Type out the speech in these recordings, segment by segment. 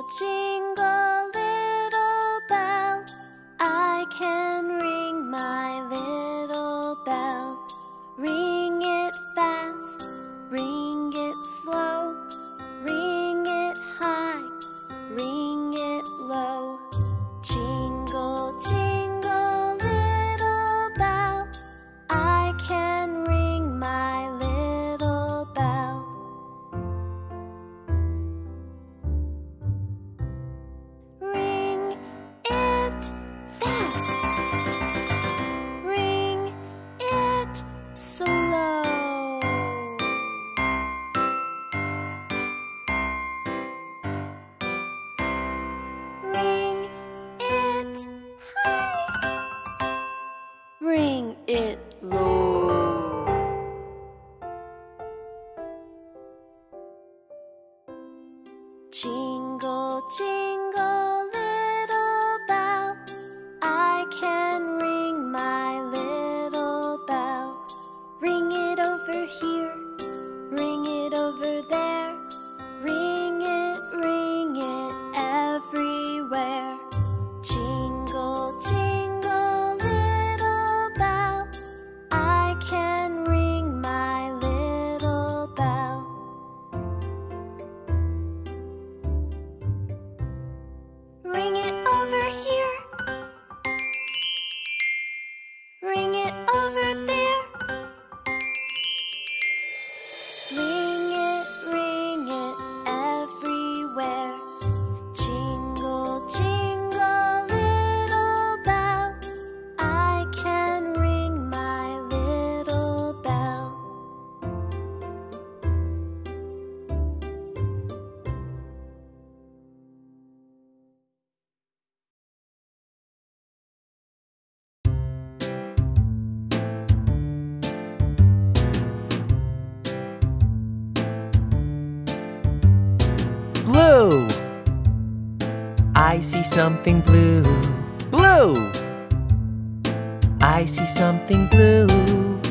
jingle, little bell. I can ring my little bell. Ring it fast, ring it slow, ring it high, ring it low. Jingle, jingle, little bell. I can ring my little bell. Ring it fast, ring it slow. Ring it high, ring it low. Jingle, jingle, little bell. I can ring my little bell. Ring it over here, ring it over there. Ring it everywhere. Jingle, jingle, little bell. I can ring my little bell. Ring it over here, ring it over there. Ring it everywhere. Jingle, jingle, little bell. I can ring my little bell. Blue. I see something blue. Blue. I see something blue.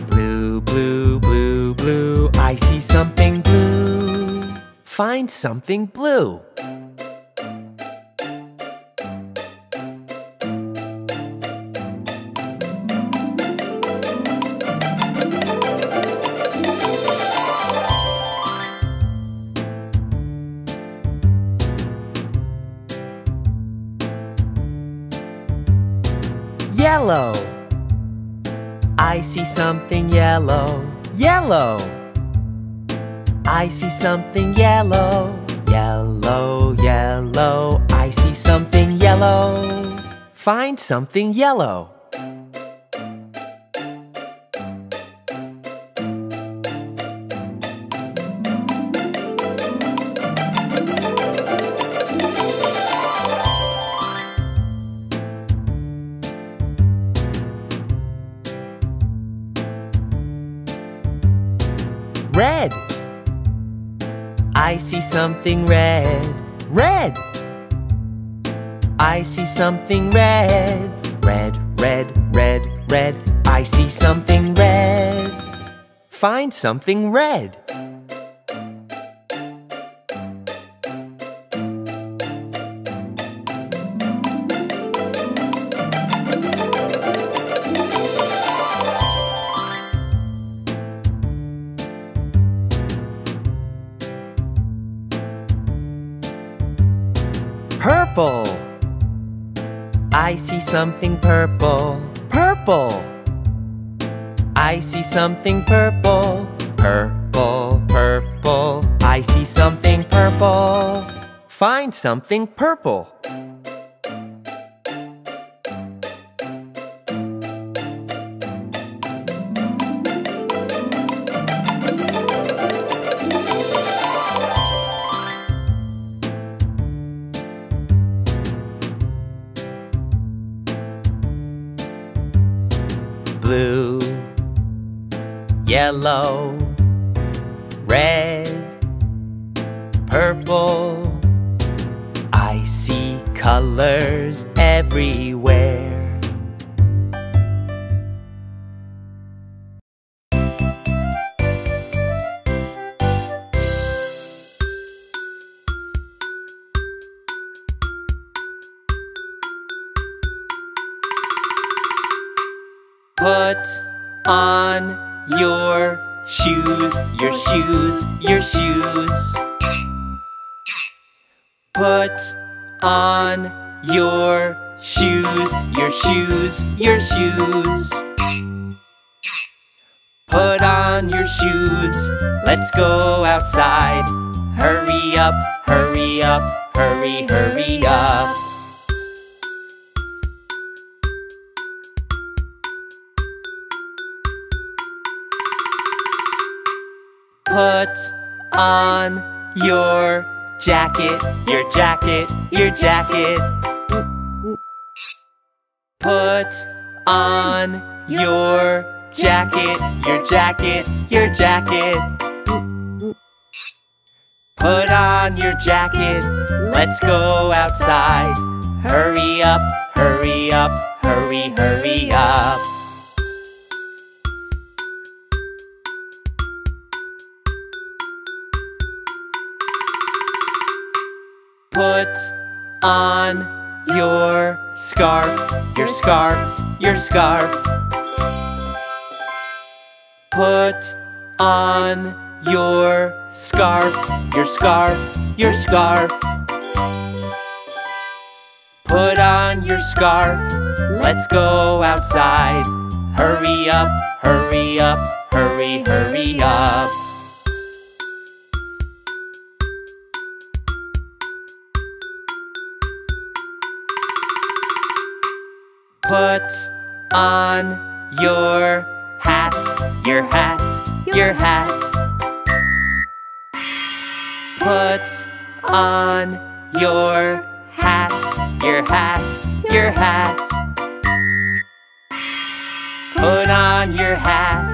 Blue, blue, blue, blue. I see something blue. Find something blue. Yellow. I see something yellow. Yellow. I see something yellow. Yellow, yellow. I see something yellow. Find something yellow. Red. I see something red. Red. I see something red. Red, red, red, red. I see something red. Find something red. Purple. I see something purple. Purple. I see something purple. Purple, purple. I see something purple. Find something purple. Blue, yellow, red, purple. I see colors everywhere. Put on your shoes, your shoes, your shoes. Put on your shoes, your shoes, your shoes. Put on your shoes, let's go outside. Hurry up, hurry up, hurry, hurry up. Put on your jacket, your jacket, your jacket. Put on your jacket, your jacket, your jacket. Put on your jacket, let's go outside. Hurry up, hurry up, hurry, hurry up. Put on your scarf, your scarf, your scarf. Put on your scarf, your scarf, your scarf. Put on your scarf, let's go outside. Hurry up, hurry up, hurry, hurry up. Put on your hat, your hat, your hat. Put on your hat, your hat, your hat. Put on your hat,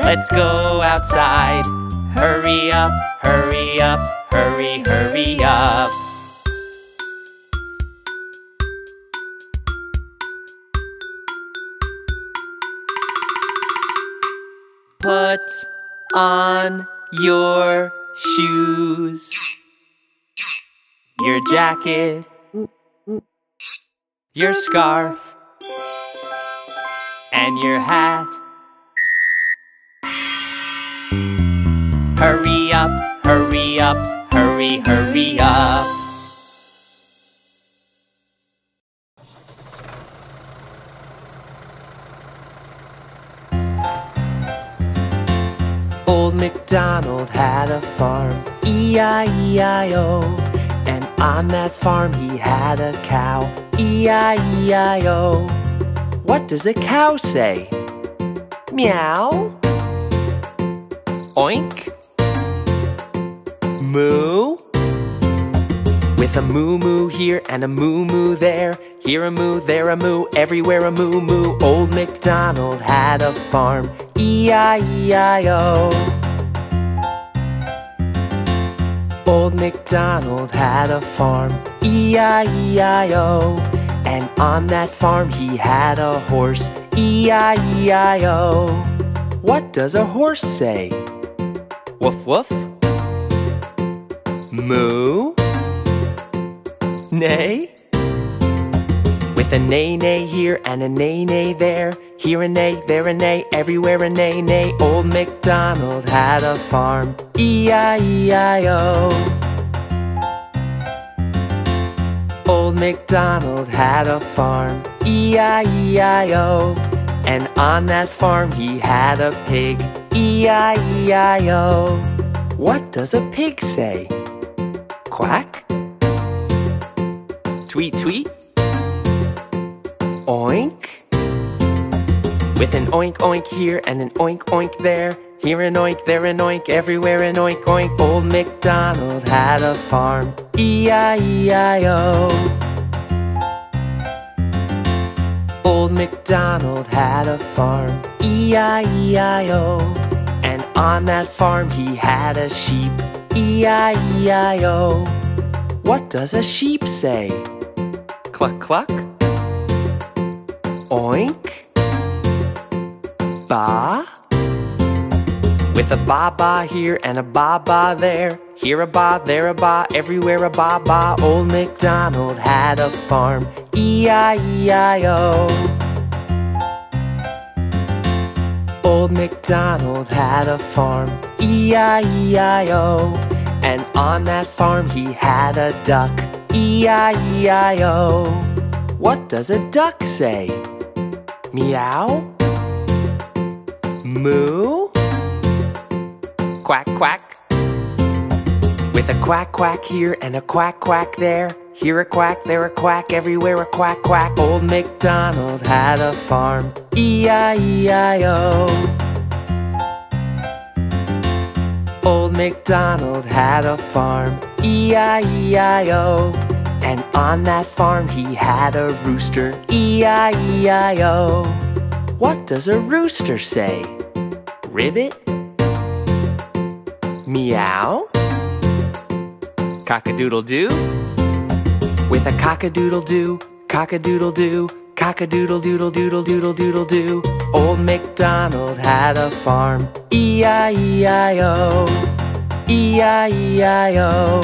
let's go outside. Hurry up, hurry up, hurry, hurry up. Put on your shoes, your jacket, your scarf, and your hat. Hurry up, hurry up, hurry, hurry up. Old McDonald had a farm, E-I-E-I-O. And on that farm he had a cow, E-I-E-I-O. What does a cow say? Meow. Oink. Moo. With a moo-moo here and a moo-moo there. Here a moo, there a moo, everywhere a moo-moo. Old MacDonald had a farm, E-I-E-I-O. Old MacDonald had a farm, E-I-E-I-O. And on that farm he had a horse, E-I-E-I-O. What does a horse say? Woof woof. Moo. Neigh. With a neigh-neigh here and a neigh-neigh there. Here a neigh, there a neigh, everywhere a neigh-neigh. Old MacDonald had a farm, E-I-E-I-O. Old MacDonald had a farm, E-I-E-I-O. And on that farm he had a pig, E-I-E-I-O. What does a pig say? Quack? Tweet tweet? Oink? With an oink oink here and an oink oink there. Here an oink, there an oink, everywhere an oink oink. Old MacDonald had a farm, E-I-E-I-O. Old MacDonald had a farm, E-I-E-I-O. And on that farm he had a sheep, E-I-E-I-O. What does a sheep say? Cluck cluck? Oink? Ba? With a ba-ba here and a ba-ba there. Here a ba, there a ba, everywhere a ba-ba. Old MacDonald had a farm, E-I-E-I-O. Old MacDonald had a farm, E-I-E-I-O. And on that farm he had a duck, E-I-E-I-O. What does a duck say? Meow? Moo? Quack, quack. With a quack, quack here and a quack, quack there. Here a quack, there a quack, everywhere a quack, quack. Old MacDonald had a farm, E-I-E-I-O. Old MacDonald had a farm, E-I-E-I-O. And on that farm he had a rooster, E-I-E-I-O. What does a rooster say? Ribbit? Meow? Cock-a-doodle-doo? With a cock-a-doodle-doo, cock-a-doodle-doo, cock-a-doodle-doodle-doodle-doodle-doodle-doo. Old MacDonald had a farm, E-I-E-I-O, E-I-E-I-O.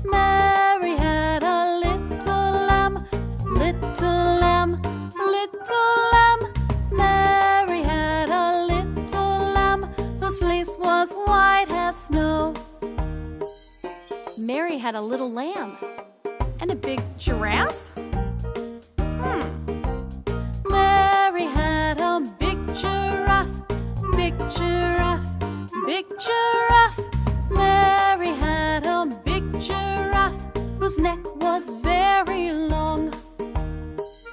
Mary had a little lamb, little lamb, little lamb. Mary had a little lamb whose fleece was white as snow. Mary had a little lamb and a big giraffe. Mary had a big giraffe, big giraffe, big giraffe. Mary had a big giraffe whose neck was very long.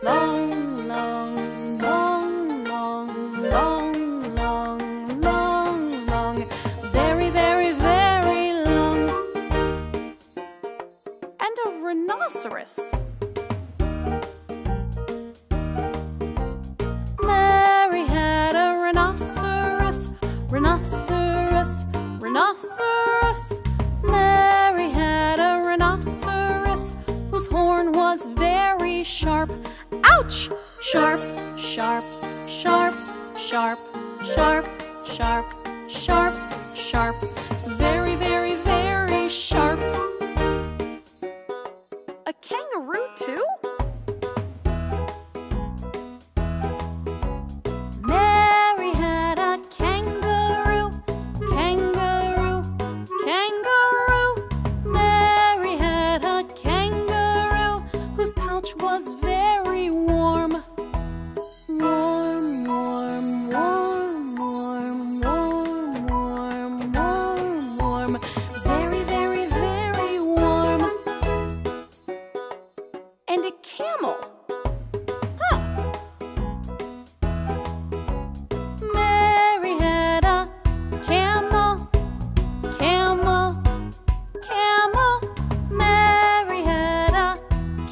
Long, long, long, long, long, long, long, long. Very, very, very long. And a rhinoceros. Mary had a rhinoceros, rhinoceros, rhinoceros. Mary had a rhinoceros whose horn was very sharp. Ouch! Sharp, sharp, sharp, sharp, sharp, sharp, sharp, sharp. Very, very, very sharp. A kangaroo too? Mary had a kangaroo, kangaroo, kangaroo. Mary had a kangaroo whose pouch was very warm. Warm, warm, warm, warm, warm, warm, warm, warm. Very, very, very warm. And a camel. Mary had a camel, camel, camel. Mary had a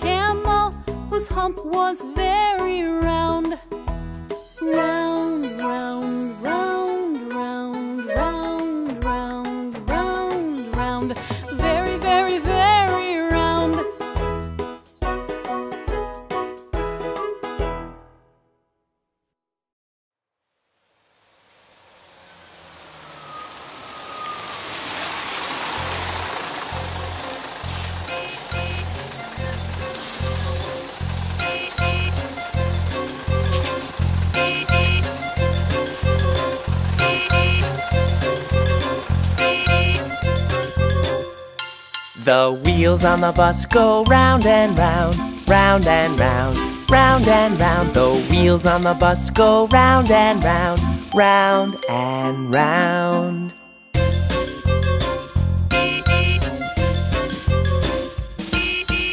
camel whose hump was very round. Round, round, round, round, round, round, round, round. Very, very, very round. The wheels on the bus go round and round, round and round, round and round. The wheels on the bus go round and round, round and round.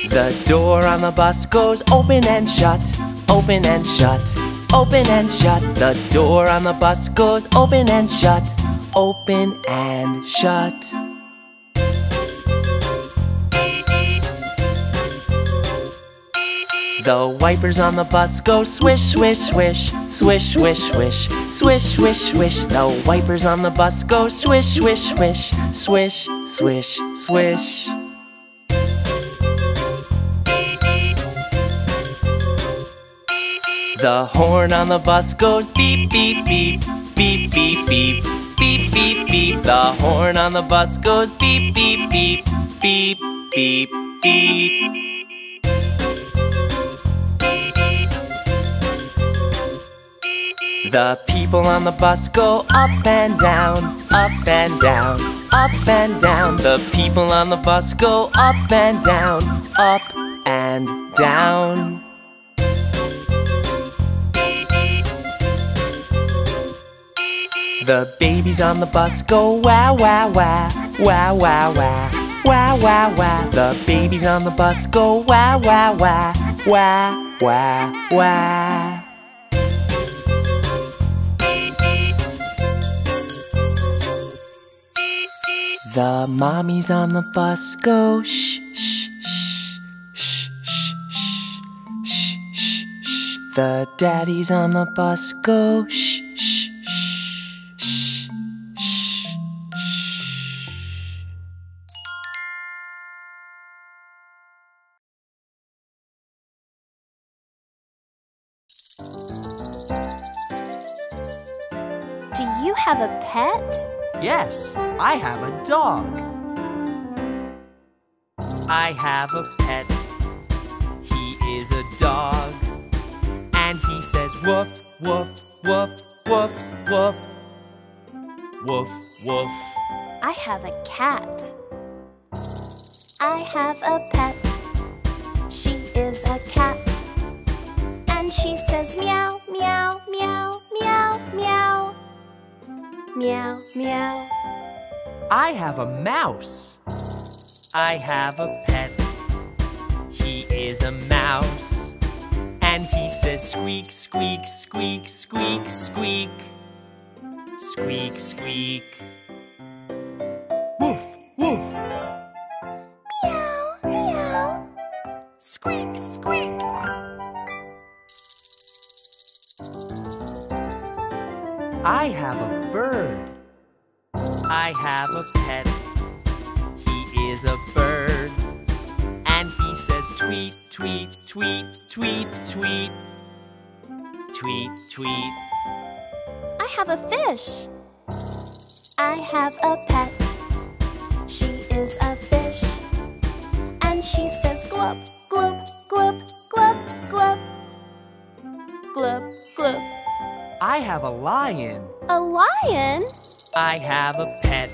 The door on the bus goes open and shut, open and shut, open and shut. The door on the bus goes open and shut, open and shut. The wipers on the bus go swish, swish, swish, swish, swish, swish, swish, swish, swish. The wipers on the bus go swish, swish, swish, swish, swish, swish. The horn on the bus goes beep, beep, beep, beep, beep, beep, beep, beep, beep. The horn on the bus goes beep, beep, beep, beep, beep, beep. The people on the bus go up and down, up and down, up and down. The people on the bus go up and down, up and down. The babies on the bus go wah, wah, wah, wah, wah, wah, wah, wah, wah. The babies on the bus go wah, wah, wah, wah, wah, wah. The mommies on the bus go shh, shh, shh, shh, shh, shh, shh, shh, shh. The daddies on the bus go shh, shh, shh, shh, shh, shh. Do you have a pet? Yes, I have a dog. I have a pet. He is a dog. And he says woof, woof, woof, woof, woof. Woof, woof. I have a cat. I have a pet. She is a cat. And she says meow, meow, meow, meow, meow. Meow, meow. I have a mouse. I have a pet. He is a mouse. And he says squeak, squeak, squeak, squeak, squeak. Squeak, squeak. Woof, woof. Meow, meow. Squeak, squeak. I have a bird. I have a pet. He is a bird. And he says tweet, tweet, tweet, tweet, tweet. Tweet, tweet. I have a fish. I have a pet. She is a fish. And she says glub, glub, glub, glub, glub. Glub, glub. I have a lion. A lion? I have a pet.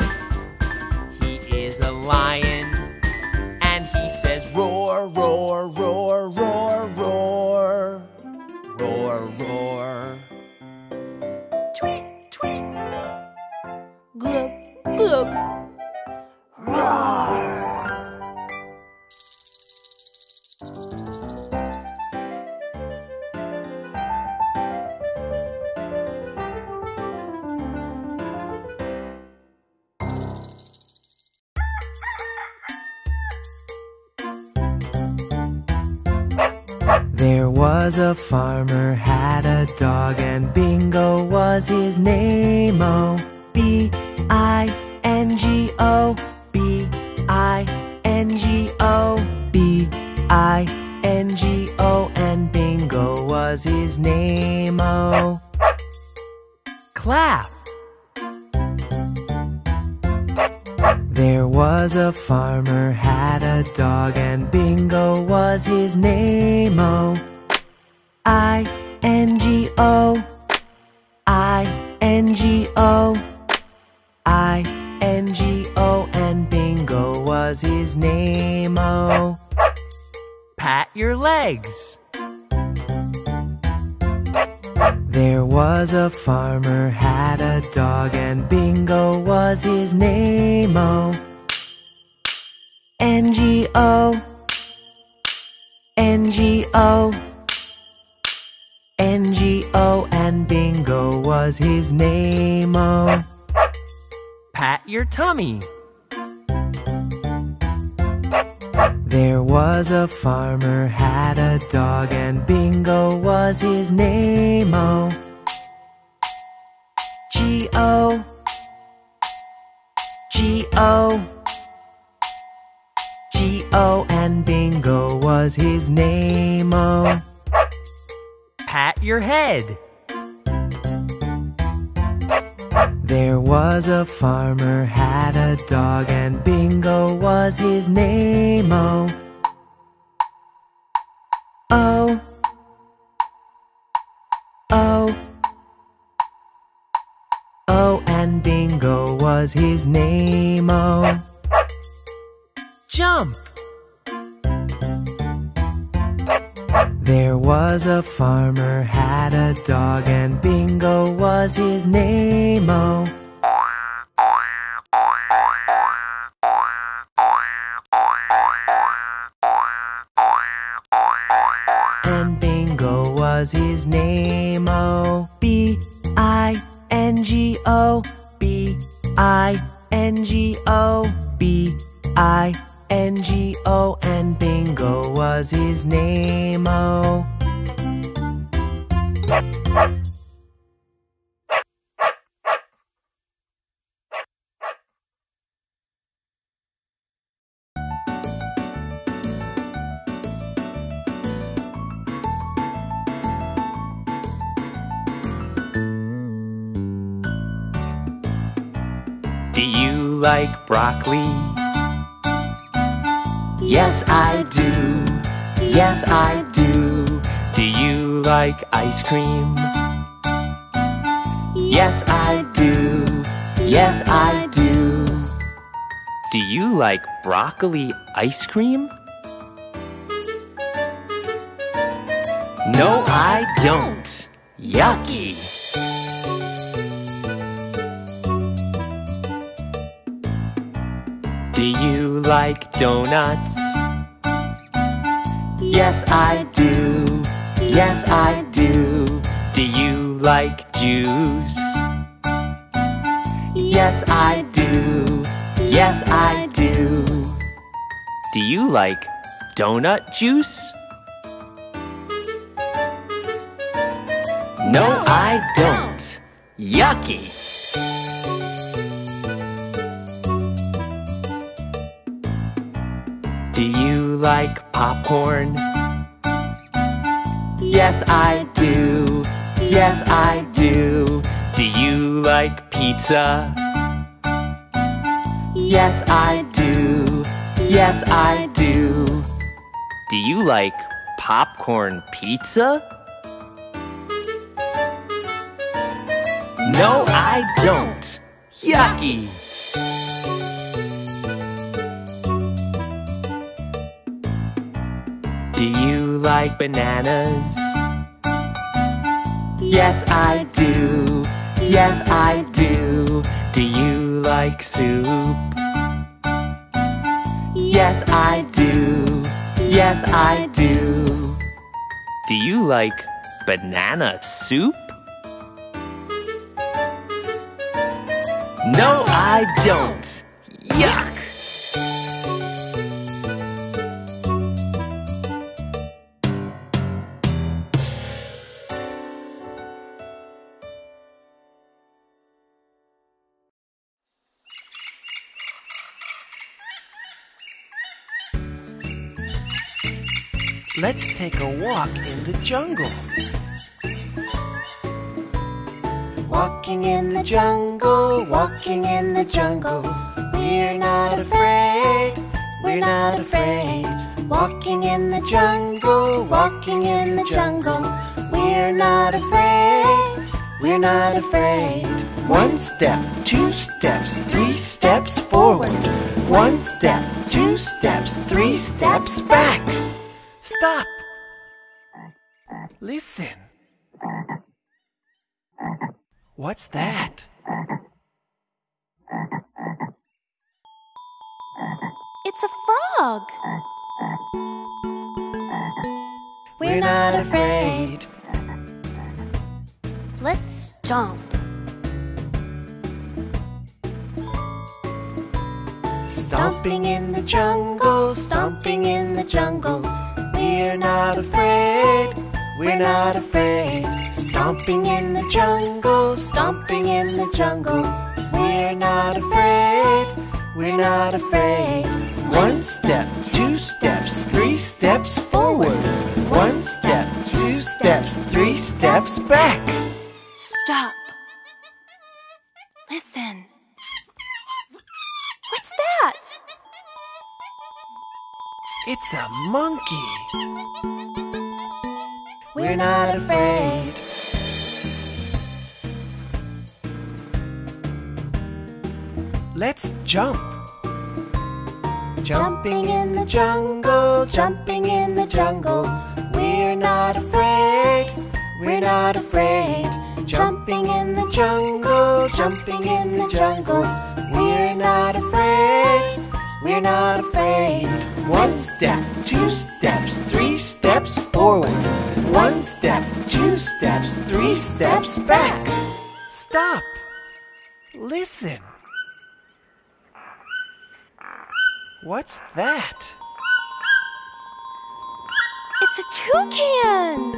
He is a lion. And he says roar, roar, roar, roar, roar. Roar, roar. Tweet, tweet. Glub, glub. Roar. There was a farmer, had a dog, and Bingo was his name-o. B-I-N-G-O, B-I-N-G-O, B-I-N-G-O, and Bingo was his name-o. Clap! There was a farmer, had a dog, and Bingo was his name-o. I-N-G-O, I-N-G-O, I-N-G-O, and Bingo was his name-o. Pat your legs. There was a farmer, had a dog, and Bingo was his name-o. N-G-O, N-G-O, N-G-O, and Bingo was his name-o. Pat your tummy. There was a farmer, had a dog, and Bingo was his name-o. G-O, G-O, G-O, and Bingo was his name-o. Pat your head. There was a farmer, had a dog, and Bingo was his name-o. Oh, oh, oh, and Bingo was his name-o. Jump! There was a farmer, had a dog, and Bingo was his name-o. And Bingo was his name-o. B-I-N-G-O, B-I-N-G-O, B-I-N-G-O, and Bingo was his name-o. Do you like broccoli? Yes, I do. Yes, I do. Do you like ice cream? Yes, I do. Yes, I do. Do you like broccoli ice cream? No, I don't. Yucky! Do you like donuts? Yes, I do. Yes, I do. Do you like juice? Yes, I do. Yes, I do. Do you like donut juice? No, I don't. Yucky! Do you like popcorn? Yes, I do. Yes, I do. Do you like pizza? Yes, I do. Yes, I do. Do you like popcorn pizza? No, I don't. Yucky! Do you like bananas? Yes, I do. Yes, I do. Do you like soup? Yes, I do. Yes, I do. Do you like banana soup? No, I don't. Yuck! Let's take a walk in the jungle. Walking in the jungle, walking in the jungle. We're not afraid, we're not afraid. Walking in the jungle, walking in the jungle. We're not afraid, we're not afraid. 1 step, 2 steps, 3 steps forward. 1 step, 2 steps, 3 steps back. Stop! Listen. What's that? It's a frog. We're not afraid. Let's jump. Stomping in the jungle, stomping in the jungle. We're not afraid, we're not afraid. Stomping in the jungle, stomping in the jungle. We're not afraid, we're not afraid. One step, two steps, three steps forward. One step, two steps, three steps back. Stop. Listen. What's that? It's a monkey. We're not afraid. Let's jump. Jumping in the jungle, jumping in the jungle. We're not afraid, we're not afraid. Jumping in the jungle, jumping in the jungle. We're not afraid, we're not afraid. One step, two steps, three steps forward. One step, two steps, three steps back. Stop. Listen. What's that? It's a toucan.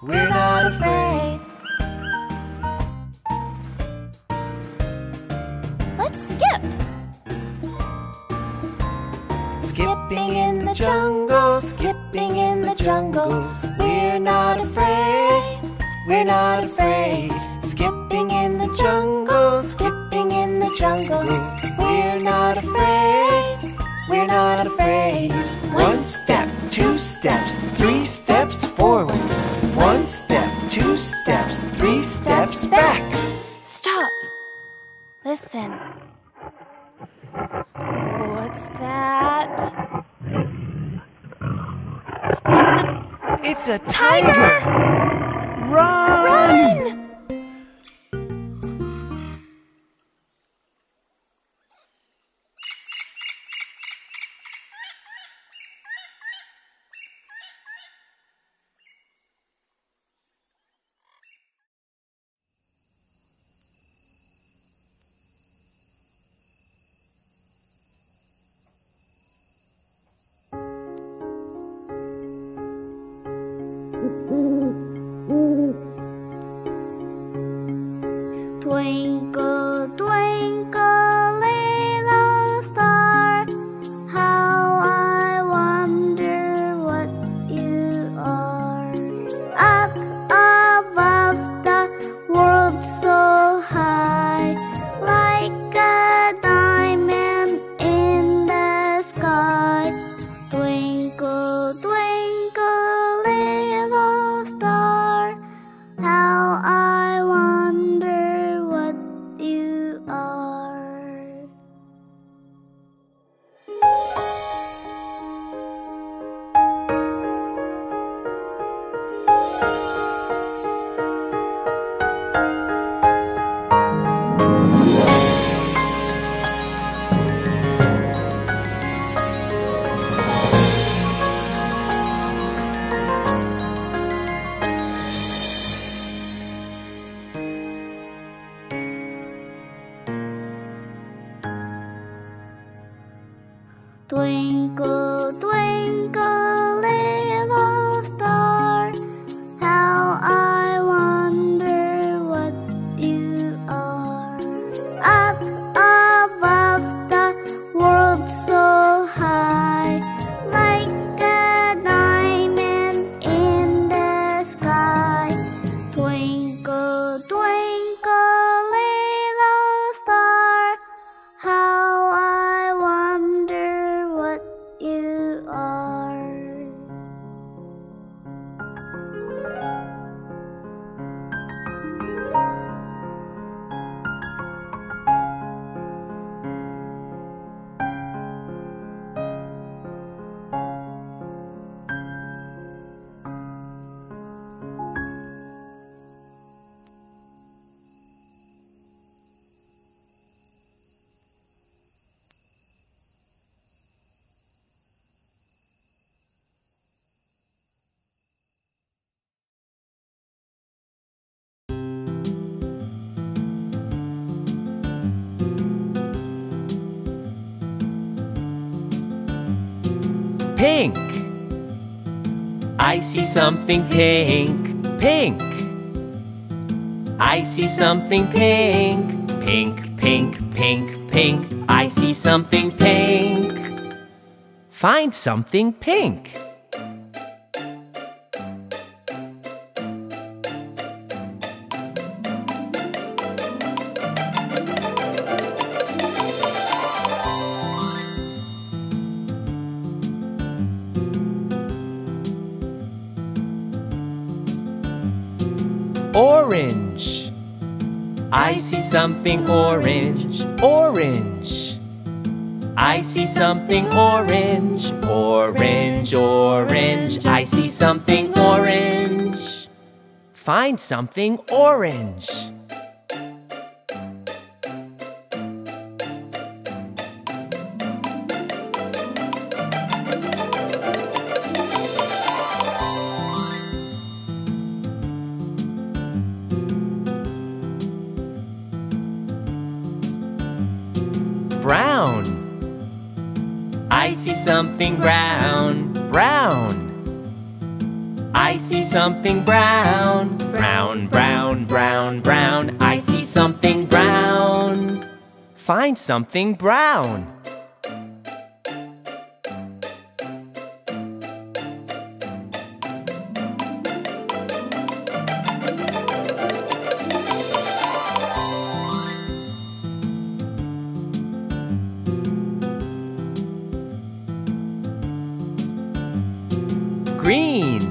We're not afraid. Let's skip. Skipping in the jungle, skipping in the jungle. We're not afraid, we're not afraid. Skipping in the jungle, skipping in the jungle. We're not afraid, we're not afraid. One step, two steps, three steps forward. One step, two steps, three steps back. Stop. Listen. What's that? It's a tiger! Run! Run! Twinkle, twinkle, little star, how I wonder what you are. Up above the world so high, like a diamond in the sky. Twinkle, twinkle, little star, how I wonder what you are. Twinkle, twinkle, little star, how I wonder what you are. Up above the world so high, like a diamond in the sky. Twinkle, twinkle, little star, how I wonder what you are. pink. I see something pink, pink. I see something pink, pink, pink, pink, pink. I see something pink. Find something pink. Orange. I see something orange, orange. I see something orange, orange, orange. I see something orange. Find something orange. Brown. I see something brown, brown. I see something brown, brown, brown, brown, brown. I see something brown. Find something brown. Green.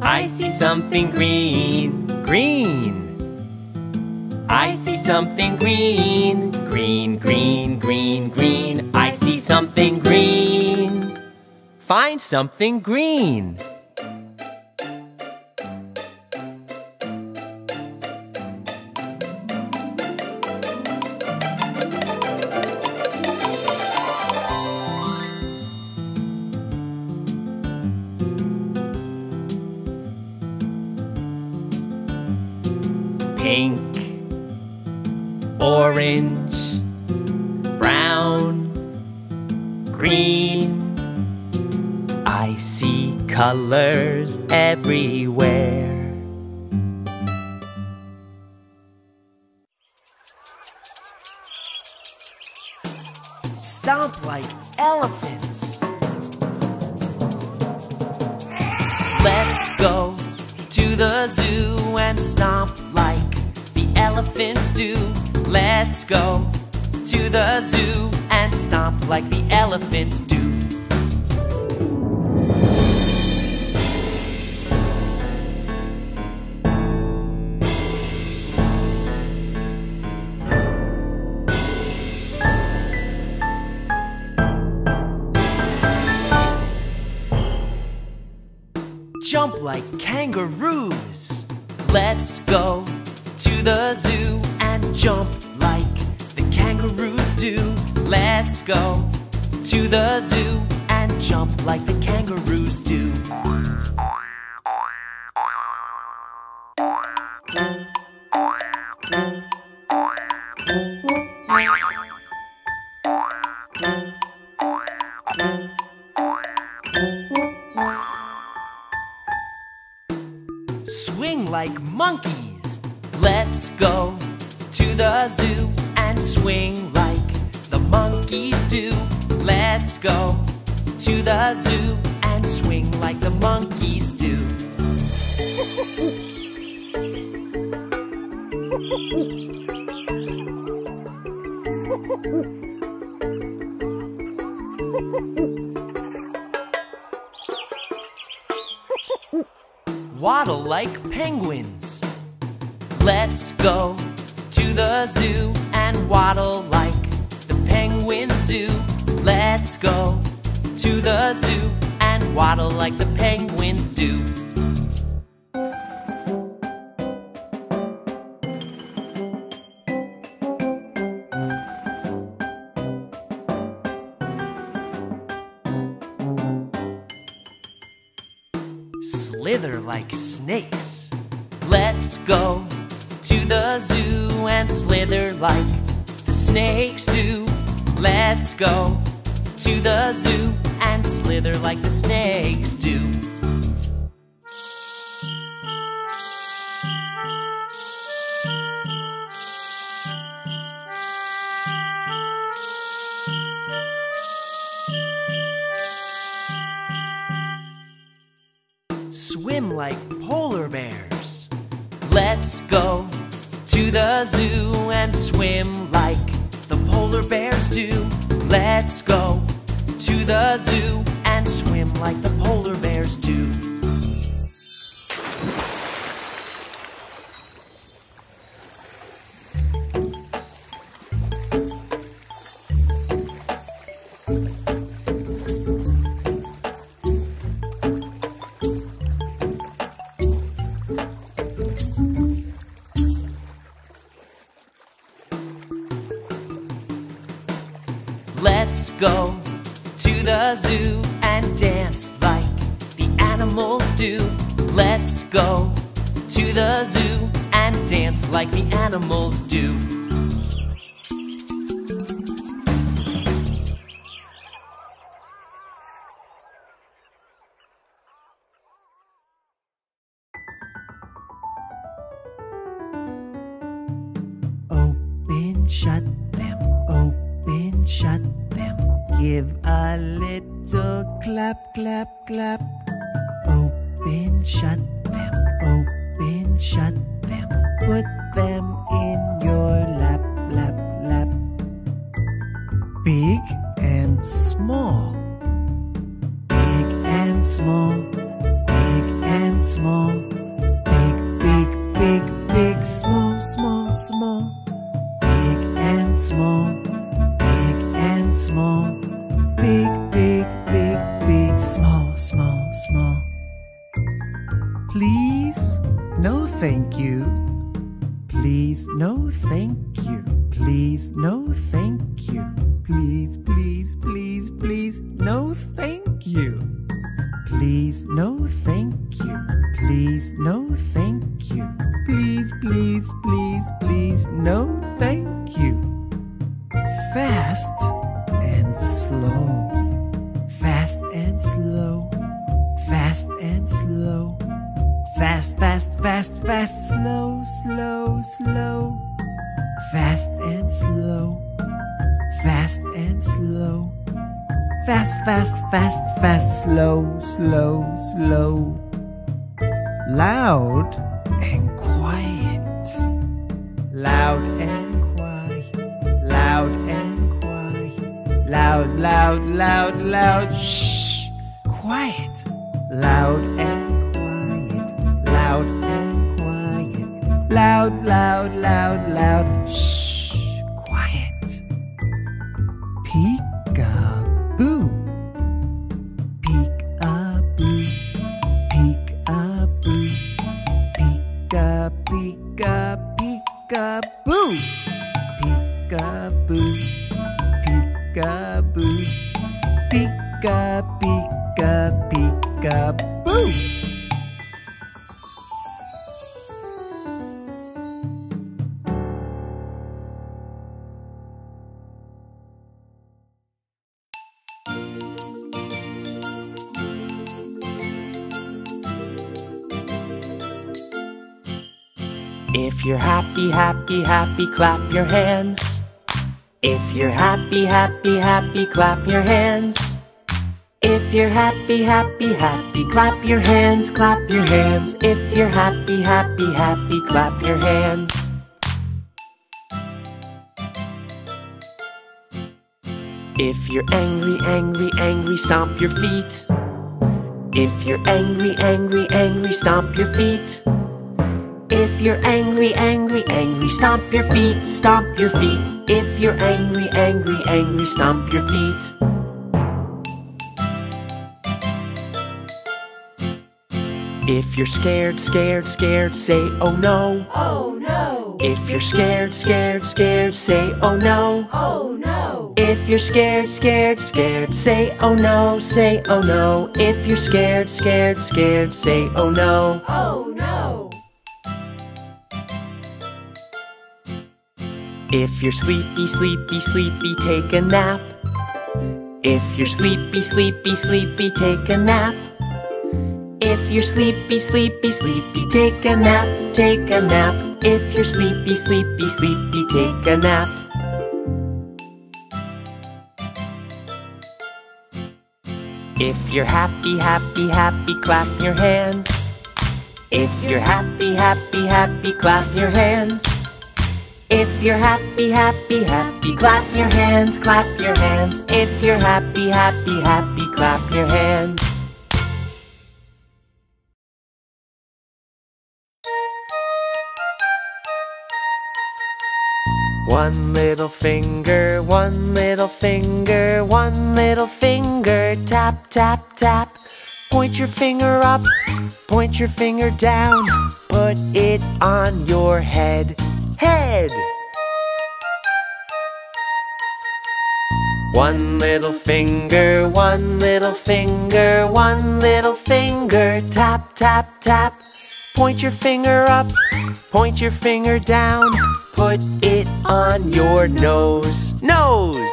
I see something green, green. I see something green, green, green, green, green. I see something green. Find something green. Pink, orange, brown, green. I see colors everywhere. Stomp like elephants. Let's go to the zoo and stomp like the elephants do. Let's go to the zoo and stomp like the elephants do. Jump like kangaroos. Let's go to the zoo and jump like the kangaroos do. Let's go to the zoo and jump like the kangaroos do. Swing like monkeys. Let's go to the zoo and swing like the monkeys do. Let's go to the zoo and swing like the monkeys do. Waddle like penguins. Let's go to the zoo and waddle like the penguins do. Let's go to the zoo and waddle like the penguins do. Slither like snakes. Let's go to the zoo and slither like the snakes do. Let's go to the zoo and and slither like the snakes do. Swim like polar bears. Let's go to the zoo and swim like the polar bears do. Let's go to the zoo and swim like the polar bears do. Let's go to the zoo and dance like the animals do. Let's go to the zoo and dance like the animals do. Open, shut them, open, shut them. Give a little clap, clap, clap. Open, shut them, open, shut them. Put them in your lap, lap, lap. Big and small, big and small, big and small. Big, big, big, big, small, small, small. Big and small, big and small. Big, big, big, big, small, small, small. Please, no thank you. Please, no thank you. Please, no thank you. Please, please, please, please, no thank you. Please, no thank you. Please, no thank you. Please, please, please, please, no thank you. Fast and slow. Fast and slow. Fast and slow. Fast, fast, fast, fast, slow, slow, slow. Fast and slow. Fast and slow. Fast, fast, fast, fast, slow, slow, slow. Loud and quiet. Loud and quiet. Loud and quiet. Loud, loud, loud, loud. Shh. Quiet. Loud and quiet. Loud and quiet. Loud, loud, loud, loud. Shh. Quiet. Peek-a-boo. Peek-a-boo. Peek-a-boo. Peek-a, peek-a, peek-a-boo. Peek-a-boo. Peek-a-boo. Peek-a, peek-a, peek-a-boo. If you're happy, happy, happy, clap your hands. If you're happy, happy, happy, clap your hands. If you're happy, happy, happy, clap your hands, clap your hands. If you're happy, happy, happy, clap your hands. If you're angry, angry, angry, stomp your feet. If you're angry, angry, angry, stomp your feet. If you're angry, angry, angry, stomp your feet, stomp your feet. If you're angry, angry, angry, stomp your feet. If you're scared, scared, scared, say oh no. Oh no. If you're scared, scared, scared, say oh no. Oh no. If you're scared, scared, scared, say oh no, say oh no. If you're scared, scared, scared, say oh no. Oh no. If you're sleepy, sleepy, sleepy, take a nap. If you're sleepy, sleepy, sleepy, take a nap. If you're sleepy, sleepy, sleepy, take a nap, take a nap. If you're sleepy, sleepy, sleepy, take a nap. If you're happy, happy, happy, clap your hands. If you're happy, happy, happy, clap your hands. If you're happy, happy, happy, clap your hands, clap your hands. If you're happy, happy, happy, clap your hands. One little finger, one little finger, one little finger, tap, tap, tap. Point your finger up, point your finger down, put it on your head, head. One little finger, one little finger, one little finger, tap, tap, tap. Point your finger up, point your finger down, put it on your nose, nose.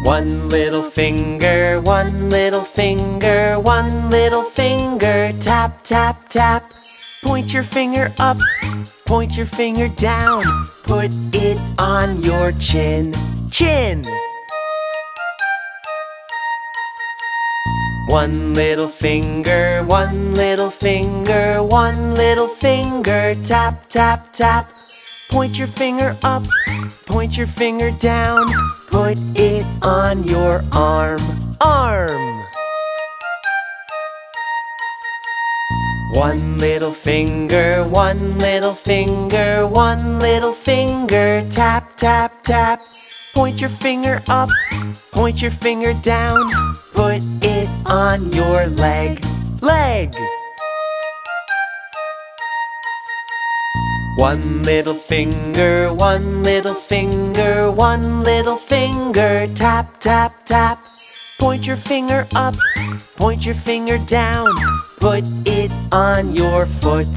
One little finger, one little finger, one little finger, tap, tap, tap. Point your finger up, point your finger down, put it on your chin, chin. One little finger, one little finger, one little finger, tap, tap, tap. Point your finger up, point your finger down, put it on your arm, arm. One little finger, one little finger, one little finger, tap, tap, tap. Point your finger up, point your finger down, put it on your leg, leg. One little finger, one little finger, one little finger, tap, tap, tap. Point your finger up, point your finger down, put it on your foot,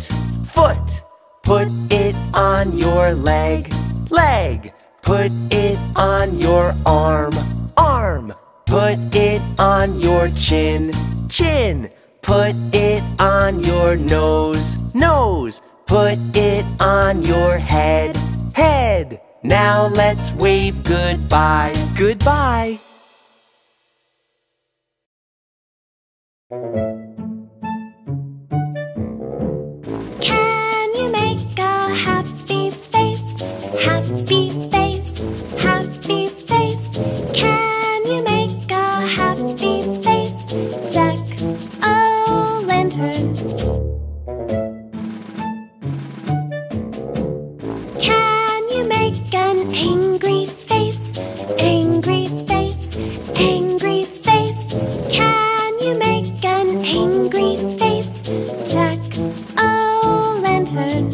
foot. Put it on your leg, leg. Put it on your arm, arm. Put it on your chin, chin. Put it on your nose, nose. Put it on your head, head. Now let's wave goodbye, goodbye. Can you make a happy face? Happy face, happy face. Can you make a happy face? Jack-o'-lantern. Can you make an angry face? Angry face, angry face. Can you make an angry face? Jack-o'-lantern.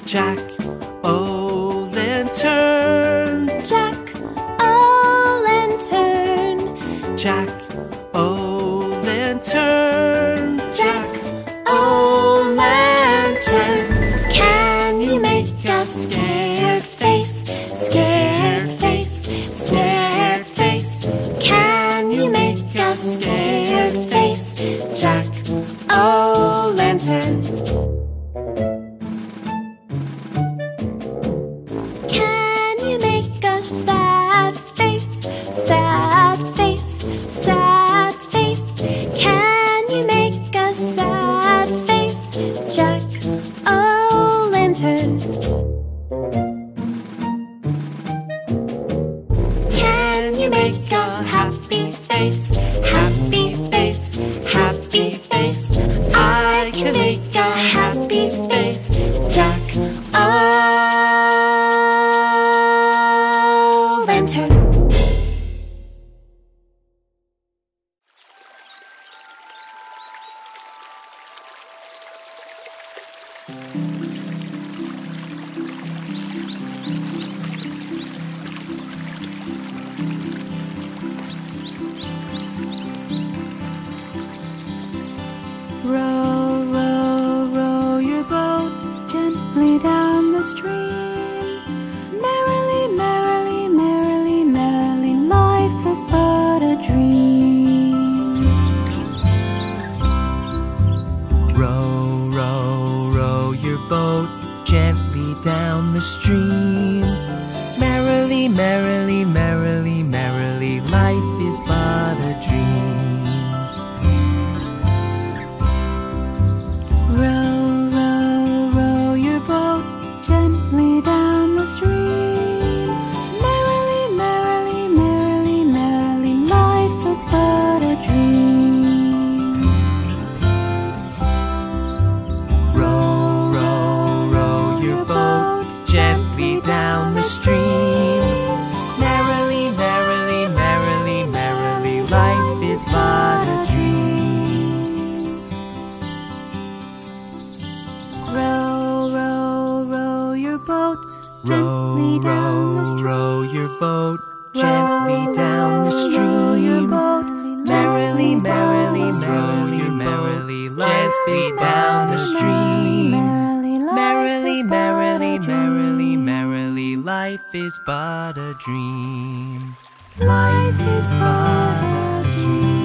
Jack-o'-lantern, Jack-o'-lantern. Jack-o'-lantern, Jack-o'-lantern. Can you make a scared face? Scared face, scared face. Can you make a scared face? Jack-o'-lantern. Can down the stream. Merrily, merrily, merrily, merrily, life is but a dream. Row, row, row your boat gently down the stream. Merrily, merrily, merrily, merrily, life is but a dream. Row, row, row your boat gently down the stream. Merrily, merrily, merrily, merrily, life is but a dream. Row, row, row your boat Row, gently down the row, stream. row your boat gently down the stream. Merrily, merrily, merrily, merrily, gently down the stream. Merrily, merrily, merrily, merrily, life is but a dream. Life is but a dream.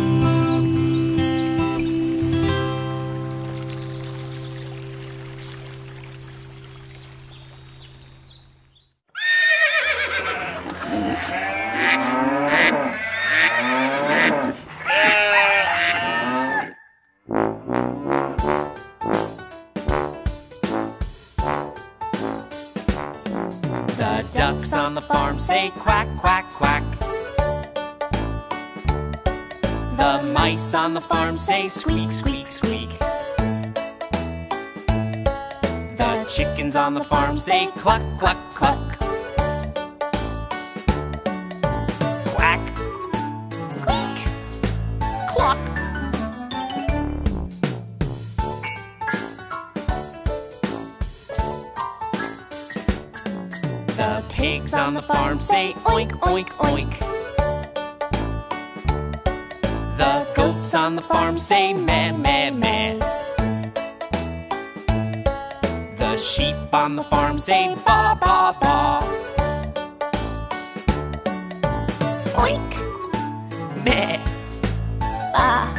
The ducks on the farm say quack, quack, quack. The mice on the farm say squeak, squeak, squeak. The chickens on the farm say cluck, cluck, cluck. Quack, squeak, cluck. The pigs on the farm say oink, oink, oink. The goats on the farm say meh, meh, meh. The sheep on the farm say ba, ba, ba. Oink, meh, ba.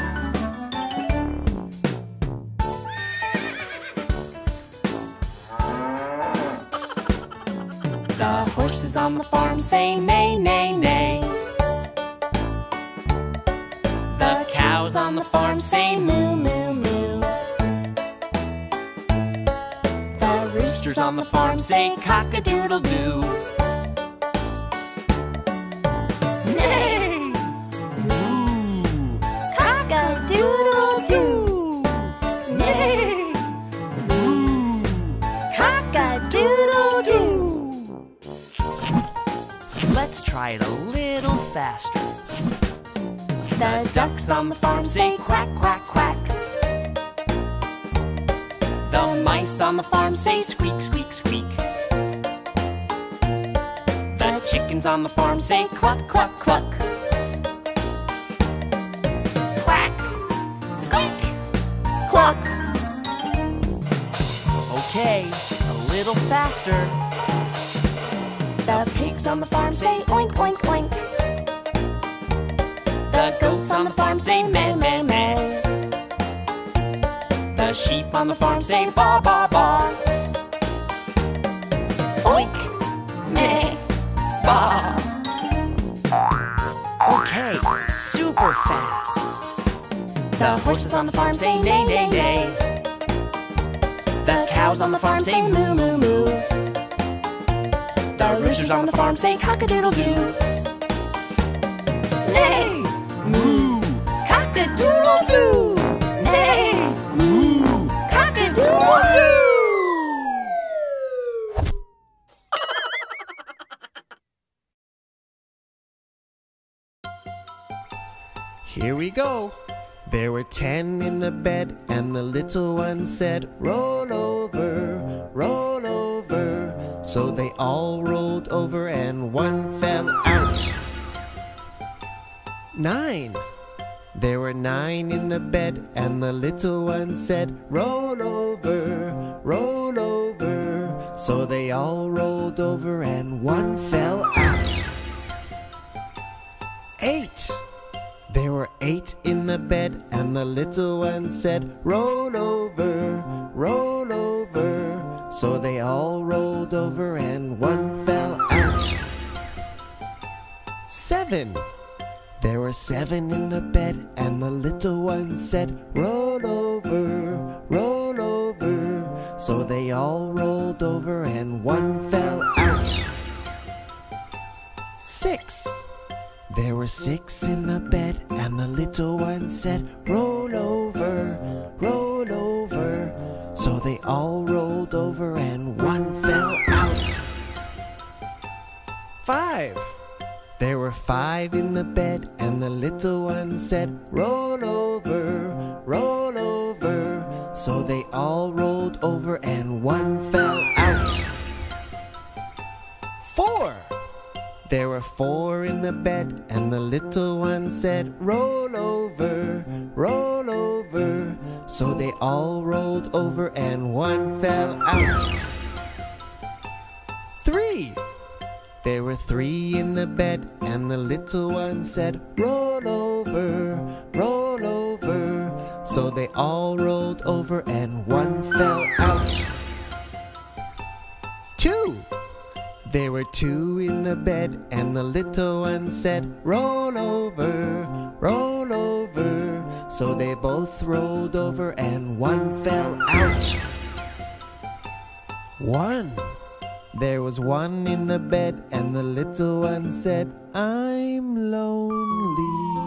The horses on the farm say neigh, neigh, neigh. The cows on the farm say moo, moo, moo. The roosters on the farm say cock-a-doodle-doo. Neigh! Moo! Cock-a-doodle-doo. Neigh! Moo! Cock-a-doodle-doo. Let's try it a little faster. The ducks on the farm say quack, quack, quack. The mice on the farm say squeak, squeak, squeak. The chickens on the farm say cluck, cluck, cluck. Quack, squeak, cluck. Okay, a little faster. The pigs on the farm say oink, oink, oink. The goats on the farm say meh, meh, meh. The sheep on the farm say ba, ba, ba. Oink, meh, ba. Okay, super fast. The horses on the farm say neigh, neigh, neigh. The cows on the farm say moo, moo, moo. The roosters on the farm say cock-a-doodle-doo. Neigh! Moo! Cock-a-doodle-doo! Neigh! Moo! Cock-a-doodle-doo! Here we go. There were 10 in the bed, and the little one said, roll over, roll over. So they all rolled over, and one fell out. 9. There were 9 in the bed, and the little one said, roll over, roll over. So they all rolled over, and one fell out. 8. There were 8 in the bed, and the little one said, roll over, roll over. so they all rolled over and one fell out. 7. There were 7 in the bed, and the little one said, roll over, roll over. So they all rolled over and one fell out. 6. There were 6 in the bed, and the little one said, roll over, roll over. So they all rolled over and one fell out. 5. There were 5 in the bed, and the little one said, roll over, roll over. So they all rolled over and one fell out. 4. There were 4 in the bed, and the little one said, roll over, roll over. So they all rolled over and one fell out. 3. There were 3 in the bed, and the little one said, roll over, roll over. So they all rolled over and one fell out. 2. There were 2 in the bed, and the little one said, roll over, roll over. So they both rolled over and one fell out. 1. There was 1 in the bed, and the little one said, I'm lonely.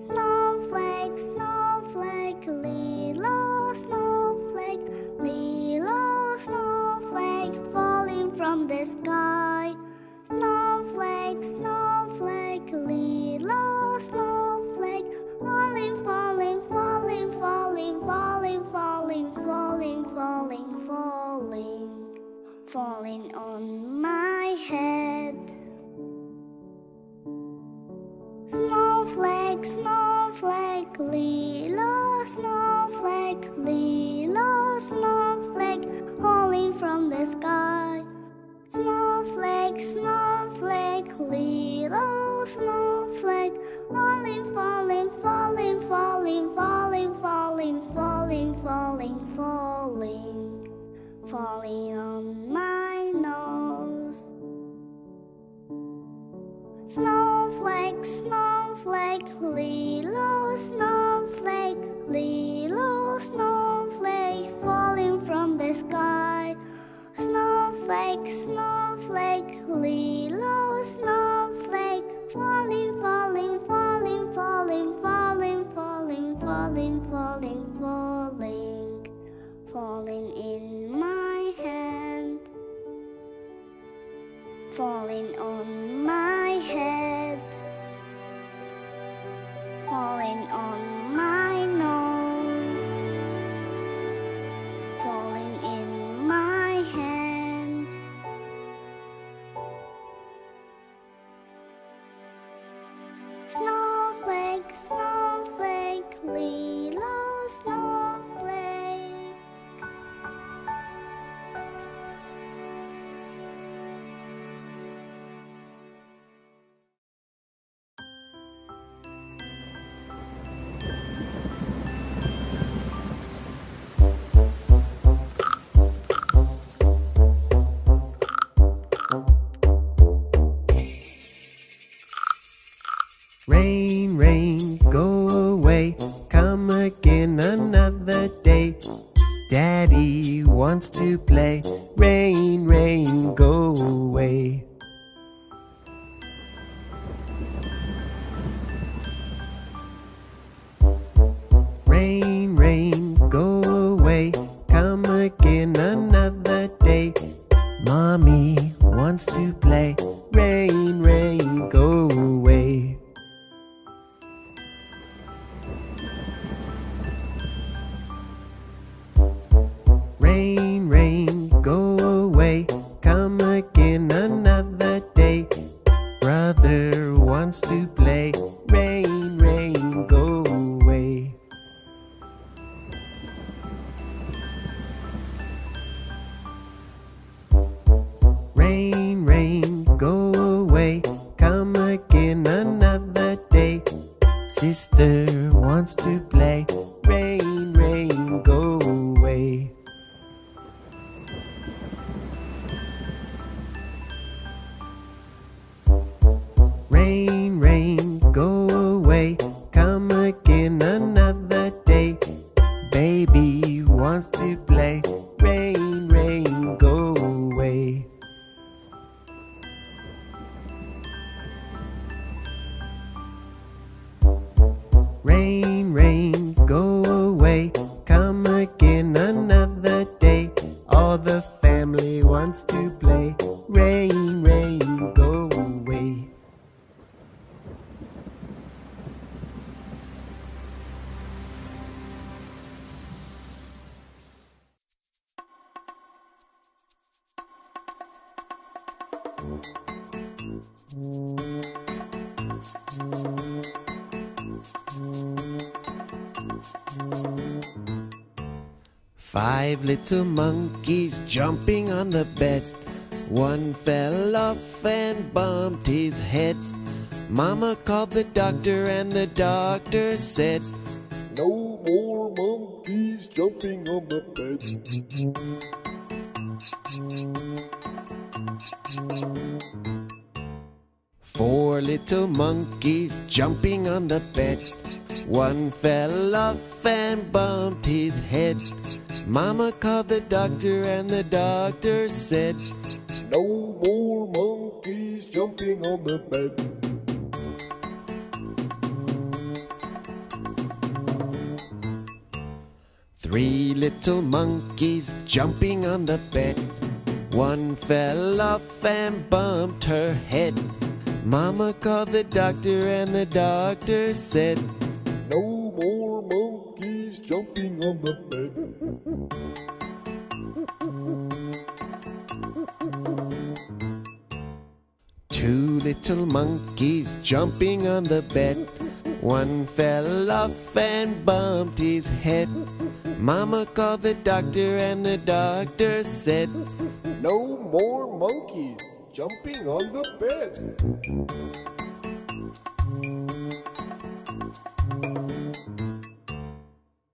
Snowflake, snowflake, little snowflake, little snowflake falling from the sky. Snowflake, snowflake, little snowflake, falling, falling, falling, falling, falling, falling, falling, falling, falling, falling on my head. Snowflake, snowflake, little snowflake, little snowflake, falling from the sky. Snowflake, snowflake, little snowflake, falling, falling, falling, falling, falling, falling, falling, falling, falling, falling on my nose. Snowflake, snowflake, little snowflake, little snowflake, falling from the sky. Snowflake, snowflake, little snowflake, falling, falling, falling, falling, falling, falling, falling, falling, falling, falling in my hand. Falling on my head, falling on my nose, falling in my hand. Snowflake, snowflake, little snowflake. Rain, rain, go away, come again another day. Daddy wants to play. Rain, rain, go away. Rain, rain, go away, come again another day. Mommy wants to play. Rain, rain, go away. Rain, rain, go mother wants to play. Rain, rain, go away. Rain, rain, go away. Come again another day. Sister wants to play. Rain, rain, go away. Rain, rain, go away. Come again another day. Baby wants to play. Rain, rain, go away. Rain, rain, go away. Come again another day. All the family wants to play. Rain, rain, go away. Five little monkeys jumping on the bed. One fell off and bumped his head. Mama called the doctor and the doctor said, "No more monkeys jumping on the bed." Four little monkeys jumping on the bed. One fell off and bumped his head. Mama called the doctor and the doctor said, "No more monkeys jumping on the bed." Three little monkeys jumping on the bed. One fell off and bumped her head. Mama called the doctor and the doctor said, "No more monkeys jumping on the bed." Two little monkeys jumping on the bed. One fell off and bumped his head. Mama called the doctor and the doctor said, "No more monkeys jumping on the bed."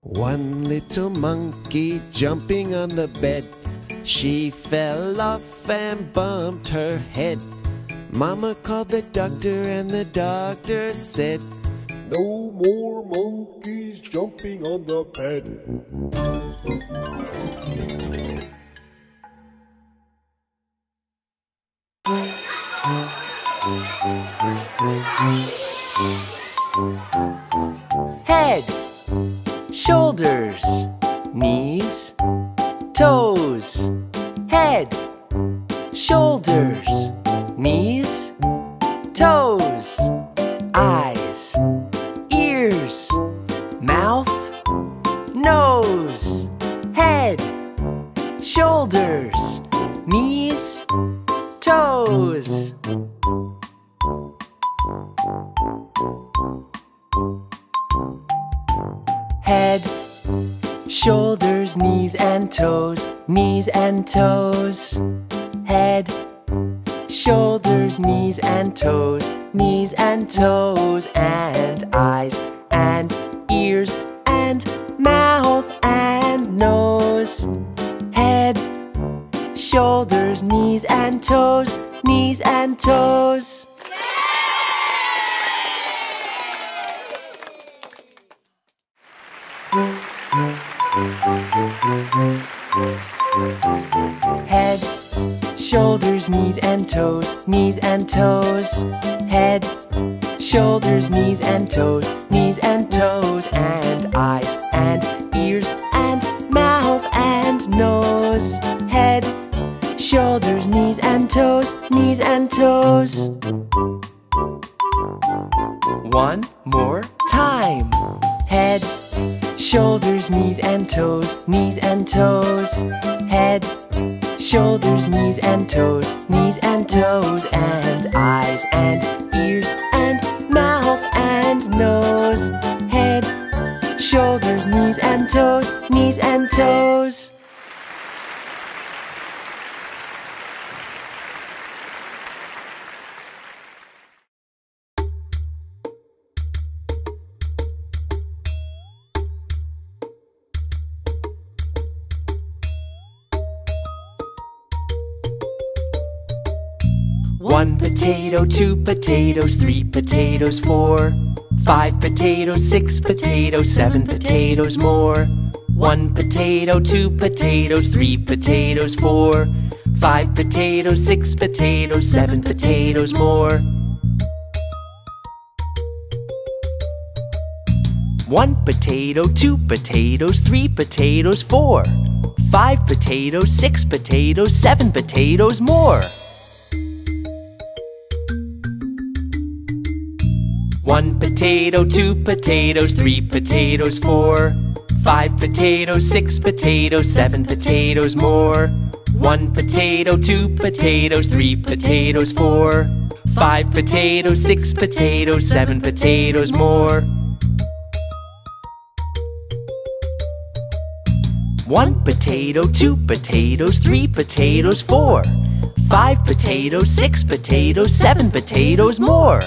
One little monkey jumping on the bed. She fell off and bumped her head. Mama called the doctor and the doctor said, "No more monkeys jumping on the bed." Head, shoulders, knees, toes. Head, shoulders, knees, toes. Eyes, ears, mouth, nose. Head, shoulders, knees, toes. Head, shoulders, knees and toes, knees and toes. Head, shoulders, knees and toes, knees and toes. And eyes and ears and mouth and nose. Head, shoulders, knees and toes, knees and toes. Head, shoulders, knees and toes, knees and toes. Head, shoulders, knees and toes, knees and toes. And eyes and ears and mouth and nose. Head, shoulders, knees and toes, knees and toes. One more time. Head, shoulders, knees and toes, knees and toes. Head, shoulders, knees and toes, knees and toes, and eyes and ears and mouth and nose. Head, shoulders, knees and toes, knees and toes. One potato, two potatoes, three potatoes, 4, 5 potatoes, 6 potatoes, 7 potatoes more. One potato, two potatoes, three potatoes, 4, 5 potatoes, 6 potatoes, 7 potatoes more. One potato, two potatoes, three potatoes, 4, 5 potatoes, 6 potatoes, 7 potatoes more. One potato, two potatoes, three potatoes, 4, 5 potatoes, 6 potatoes, 7 potatoes more. One potato, two potatoes, three potatoes, 4, 5 potatoes, 6 potatoes, 7 potatoes more. One potato, two potatoes, three potatoes, 4, 5 potatoes, 6 potatoes, 7 potatoes more.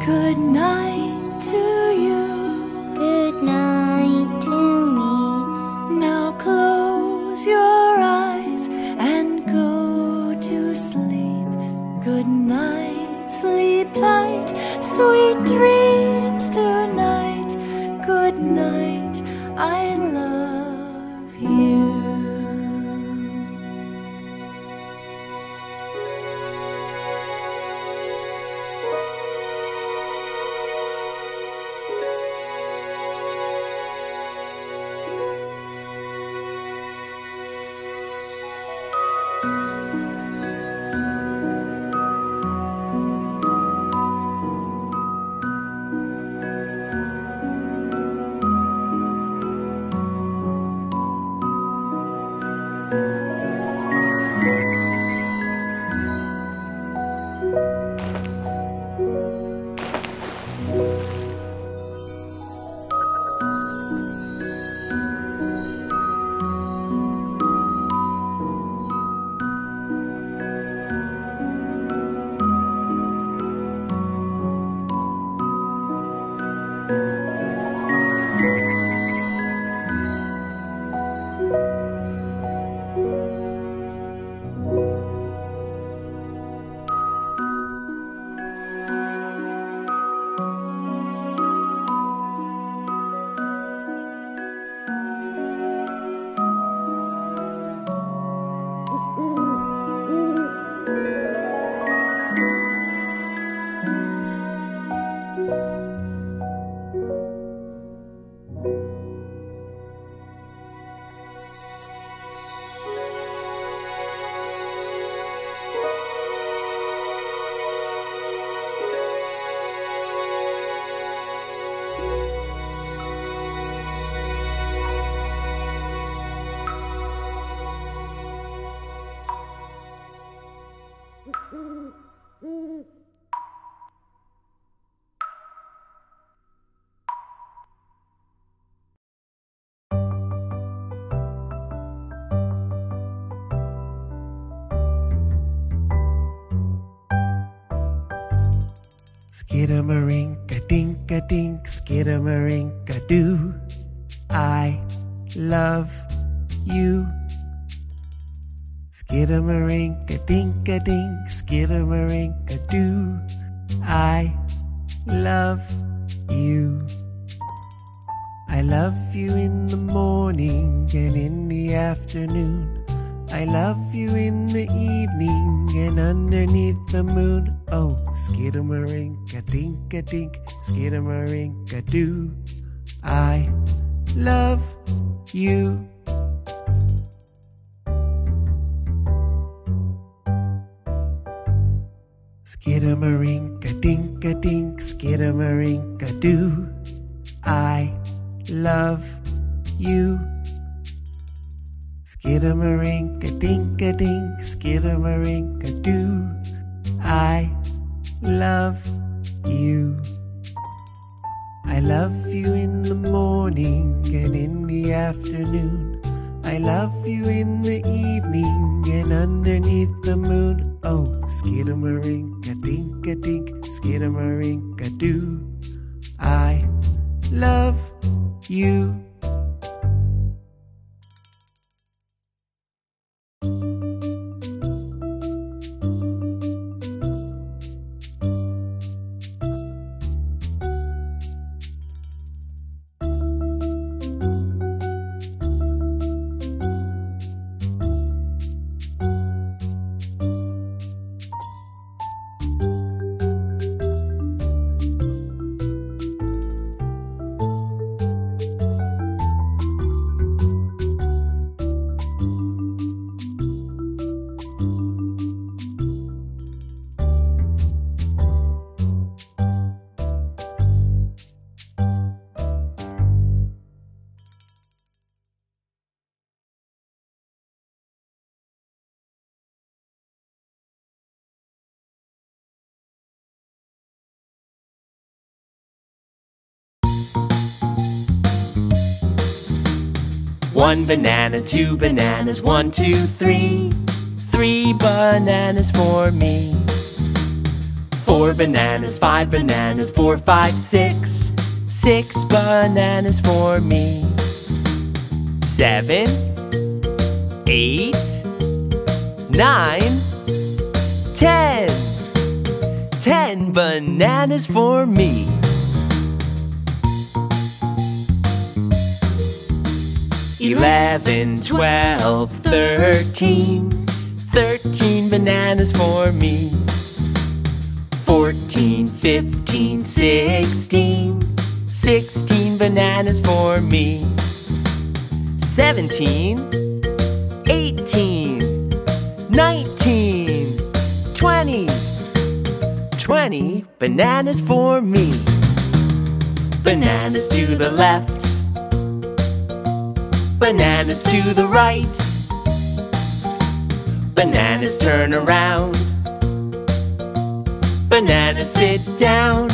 Good night to you. Good night to me. Now close your eyes and go to sleep. Good night, sleep tight, sweet dreams tonight. Good night, I love you. Skidamarink-a-dink-a-dink, skidamarink-a-doo. I love you. Skidamarink-a-dink-a-dink, skidamarink-a-doo. I love you. I love you in the morning and in the afternoon. I love you in the evening and underneath the moon. Oh, skidamarink-a-dink-a-dink, skidamarink-a-doo. I love you. Skidamarink-a-dink-a-dink, skidamarink-a-doo. I love you. Skidamarink-a-dink-a-dink, skidamarink-a-doo. I love you. I love you in the morning and in the afternoon. I love you in the evening and underneath the moon. Oh, skidamarink-a-dink-a-dink, skidamarink-a-doo. I love you. One banana, two bananas, 1, 2, 3. 3 bananas for me. 4 bananas, 5 bananas, 4, 5, 6. 6 bananas for me. 7, 8, 9, 10. 10 bananas for me. 11, 12, 13. 13 bananas for me. 14, 15, 16. 16 bananas for me. 17, 18, 19, 20. 20 bananas for me. Bananas to the left. Bananas to the right. Bananas turn around. Bananas sit down.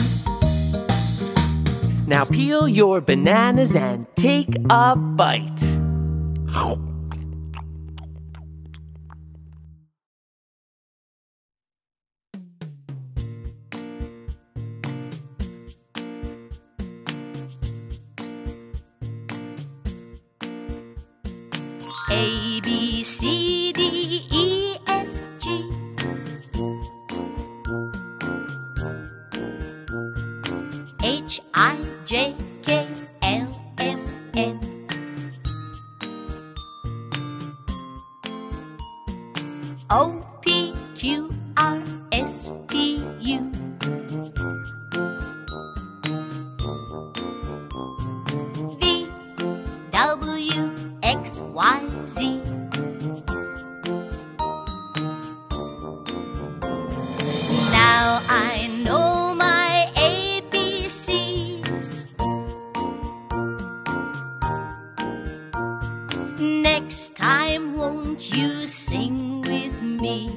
Now peel your bananas and take a bite. A, B, C, D, E, F, G. H, I, J, K, L, M, N. O, P, Q, R, S, T, U. V, W, X, Y, Z. Now I know my ABCs. Next time, won't you sing with me?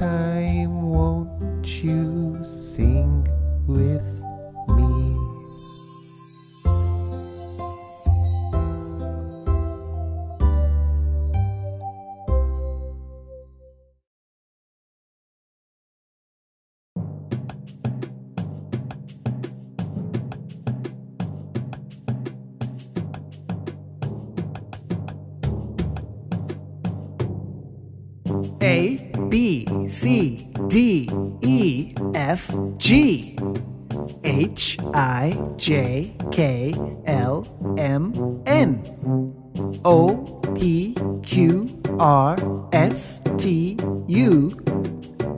time won't you sing with me? A, B, C, D, E, F, G, H, I, J, K, L, M, N, O, P, Q, R, S, T, U,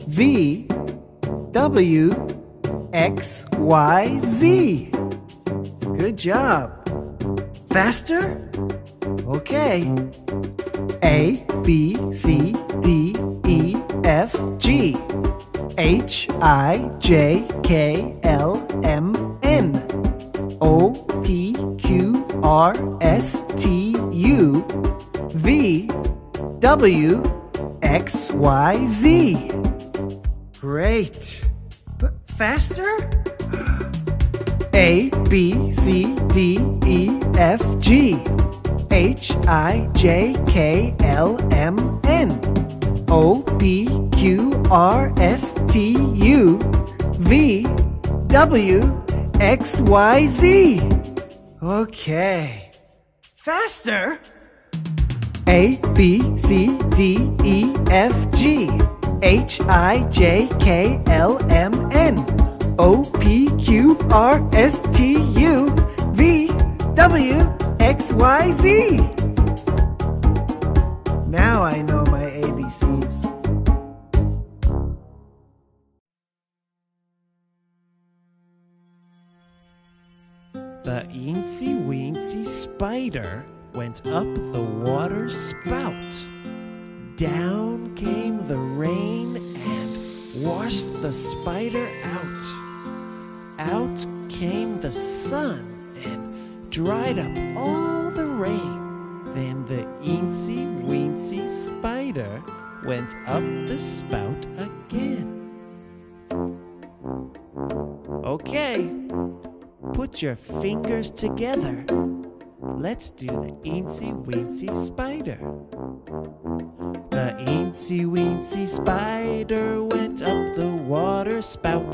V, W, X, Y, Z. Good job. Faster? Okay. A, B, C, D, E, F, G, H, I, J, K, L, M, N, O, P, Q, R, S, T, U, V, W, X, Y, Z. Great. Faster? A, B, C, D, E, F, G, H, I, J, K, L, M, N, O, P, Q, R, S, T, U, V, W, X, Y, Z. Okay. Faster? A, B, C, D, E, F, G, H, I, J, K, L, M, N, O, P, Q, R, S, T, U, V, W, X, Y, Z. Now I know my ABCs. The Eensey Weensey spider went up the water spout. Down came the rain and washed the spider out. Out came the sun and dried up all the rain. Then the Eensey Weensey spider went up the spout again. Okay, put your fingers together. Let's do the Eensey Weensey spider. The Eensey Weensey spider went up the water spout.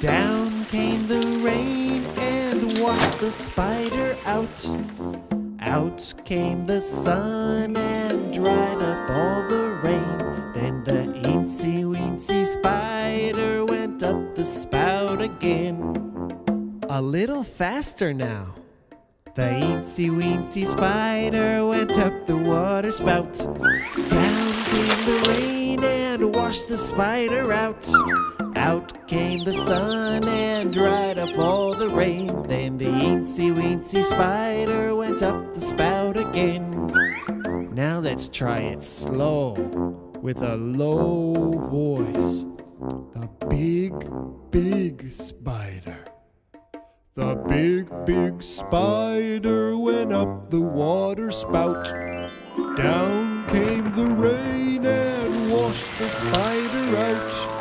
Down came the rain and washed the spider out. Out came the sun and dried up all the rain. Then the Eensey Weensey spider went up the spout again. A little faster now. The Eensey Weensey spider went up the water spout. Down came the rain and washed the spider out. Out came the sun and dried up all the rain. Then the Eensey Weensey spider went up the spout again. Now let's try it slow, with a low voice. The big, big spider. The big, big spider went up the water spout. Down came the rain and washed the spider out.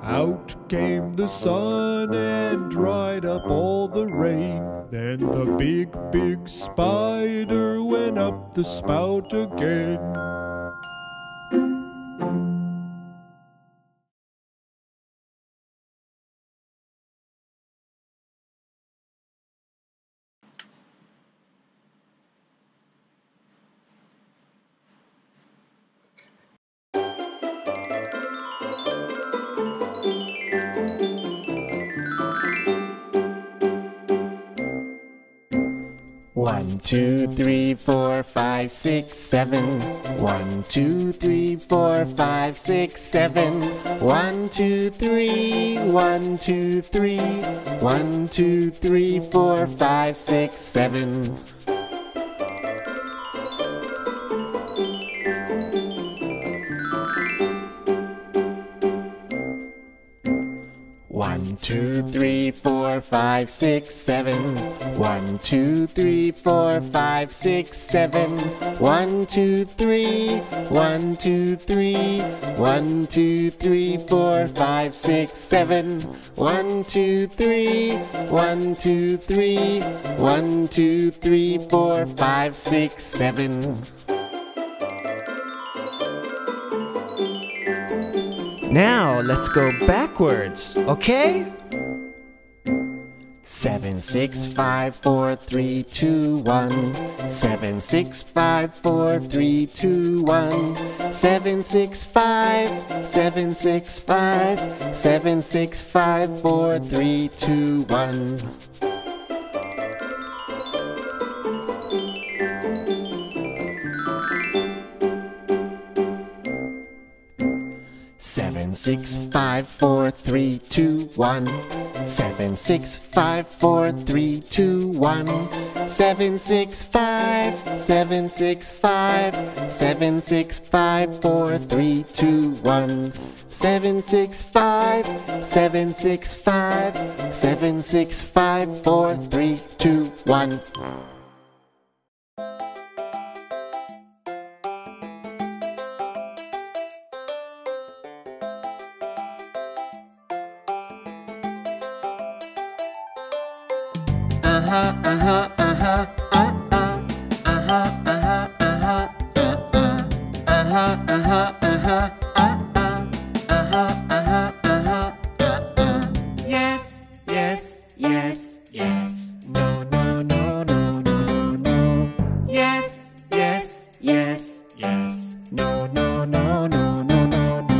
Out came the sun and dried up all the rain. Then the big, big spider went up the spout again. One, two, three, 4, 5, 6, 7. 1, 2, 3, 4, 5, 6, 7. 1, 2, 3, 1, 2, 3. 1, 2, 3, 4, 5, 6, 7. 1, 1, 2, 3, 4, 5, 6, 7. 1, 2, 3, 4, 5, 6, 7. 1, 2, 3. 1, 2, 3. 1, 2, 3, 4, 5, 6, 7. 1, 2, 3. 1, 2, 3. 1, 2, 3, 4, 5, 6, 7. Now let's go backwards, okay? 7, 6, 5, 4, 3, 2, 1. 7, 6, 5, 4, 3, 2, 1. 7, 6, 5. 7, 6, 5. 7, 6, 5, 4, 3, 2, 1. 7, 6, 5, 4, 3, 2, 1. 7, 6, 5, 4, 3, 2, 1. 7, 6, 5. 7, 6, 5. 7, 6, 5, 4, 3, 2, 1. 7, 6, 5. 7, 6, 5. 7, 6, 5, 4, 3, 2, 1. Yes, yes, yes, yes. No, no, no, no, no, no, no. Yes, yes, yes, yes. No, no, no, no, no, no, no.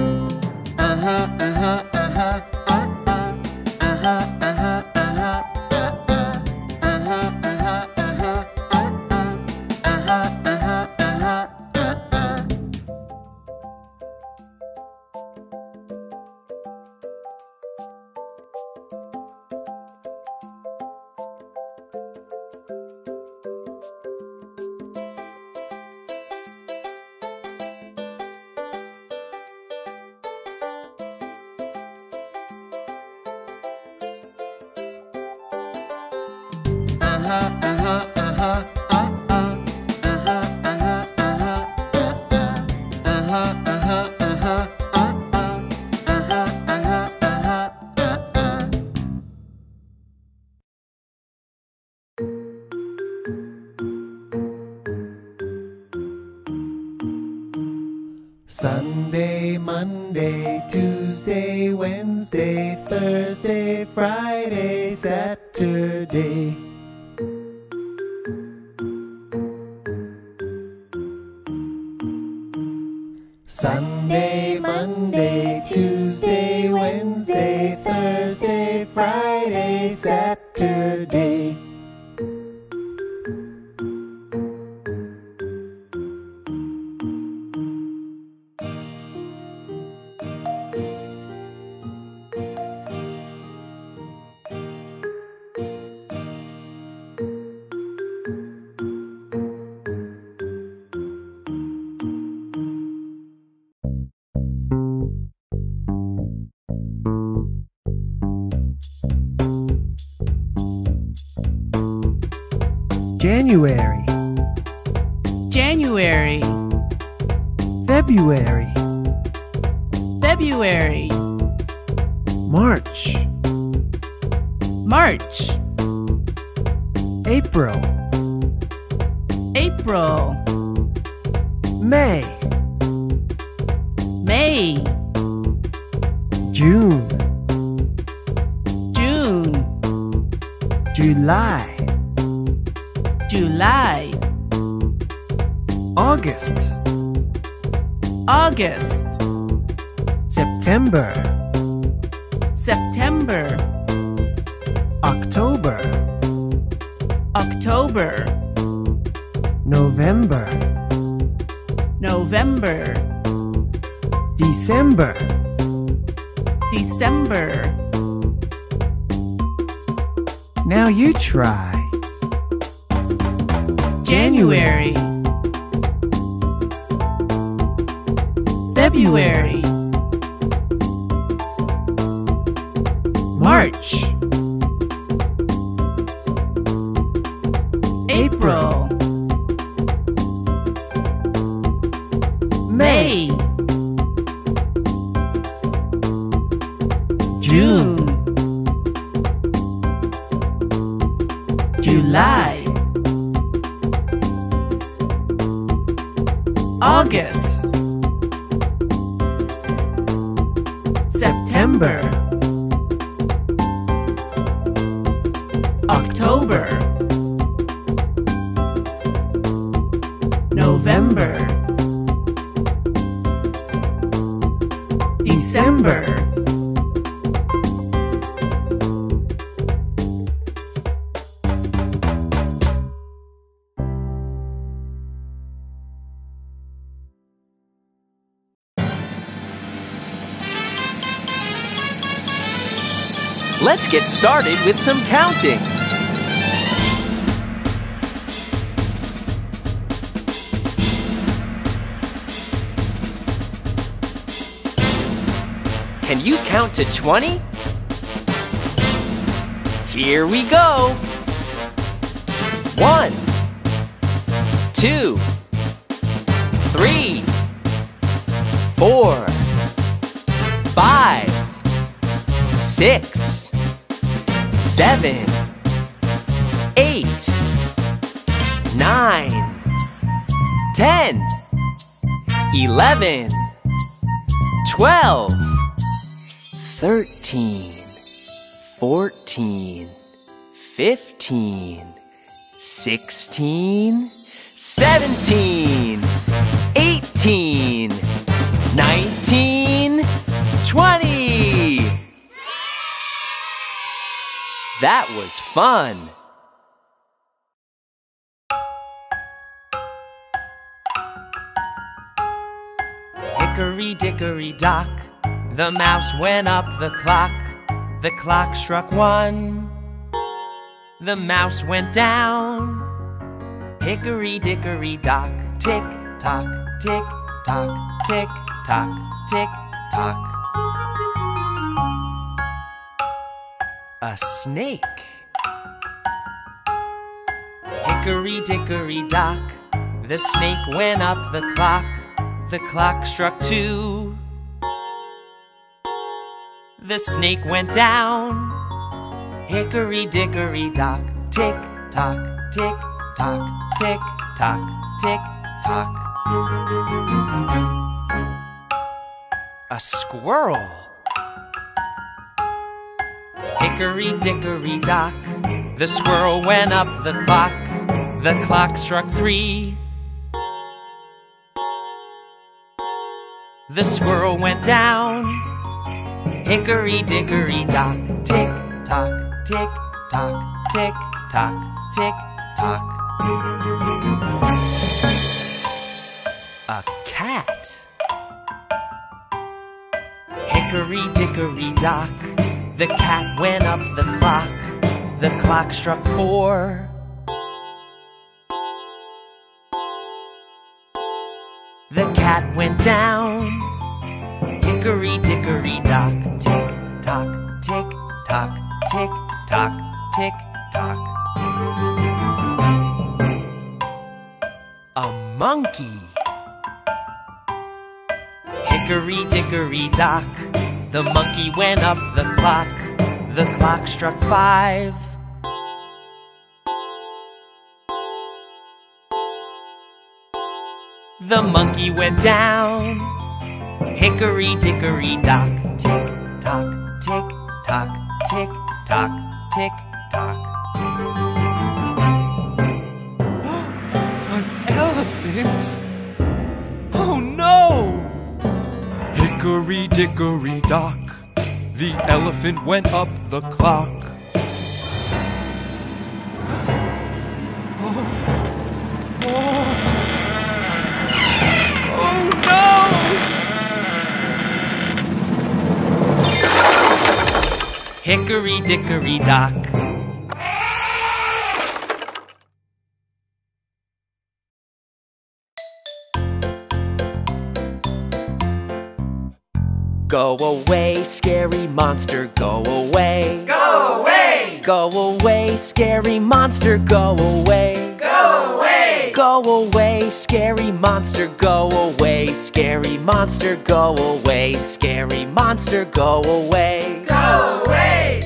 Sunday, Monday, Tuesday, Wednesday, Thursday, Friday, Saturday. Sunday, Monday, Tuesday, Wednesday, Thursday, Friday, Saturday. January, January, February, February, March, March, April, April, May, May, June, June, July, July, August, August, September, September, October, October, November, November, December, December. Now you try. January, February, March, March, April, May, June, July, August, September, October, November, December. Let's get started with some counting. Can you count to 20? Here we go. 1, 2, 3, 4, 5, 6, 7, 8, 9, 10, 11, 12, 13, 14, 15, 16, 17, 18, 19, 20. That was fun. Hickory dickory dock, the mouse went up the clock. The clock struck 1. The mouse went down. Hickory dickory dock, tick tock, tick tock, tick tock, tick tock. A snake. Hickory dickory dock, the snake went up the clock. The clock struck 2. The snake went down. Hickory dickory dock, tick tock, tick tock, tick tock, tick tock. A squirrel. Hickory dickory dock, the squirrel went up the clock. The clock struck 3. The squirrel went down. Hickory dickory dock, tick tock, tick tock, tick tock, tick tock. A cat. Hickory dickory dock, the cat went up the clock. The clock struck 4. The cat went down. Hickory dickory dock, tick tock, tick tock, tick tock, tick tock. A monkey. Hickory dickory dock, the monkey went up the clock. The clock struck 5. The monkey went down. Hickory dickory dock, tick tock, tick tock, tick tock, tick tock. An elephant? Oh no! Hickory dickory dock, the elephant went up the clock. Hickory dickory dock. Go away, scary monster, go away. Go away! Go away, scary monster, go away. Go away! Go away, scary monster, go away. Scary monster, go away. Scary monster, go away. Go away!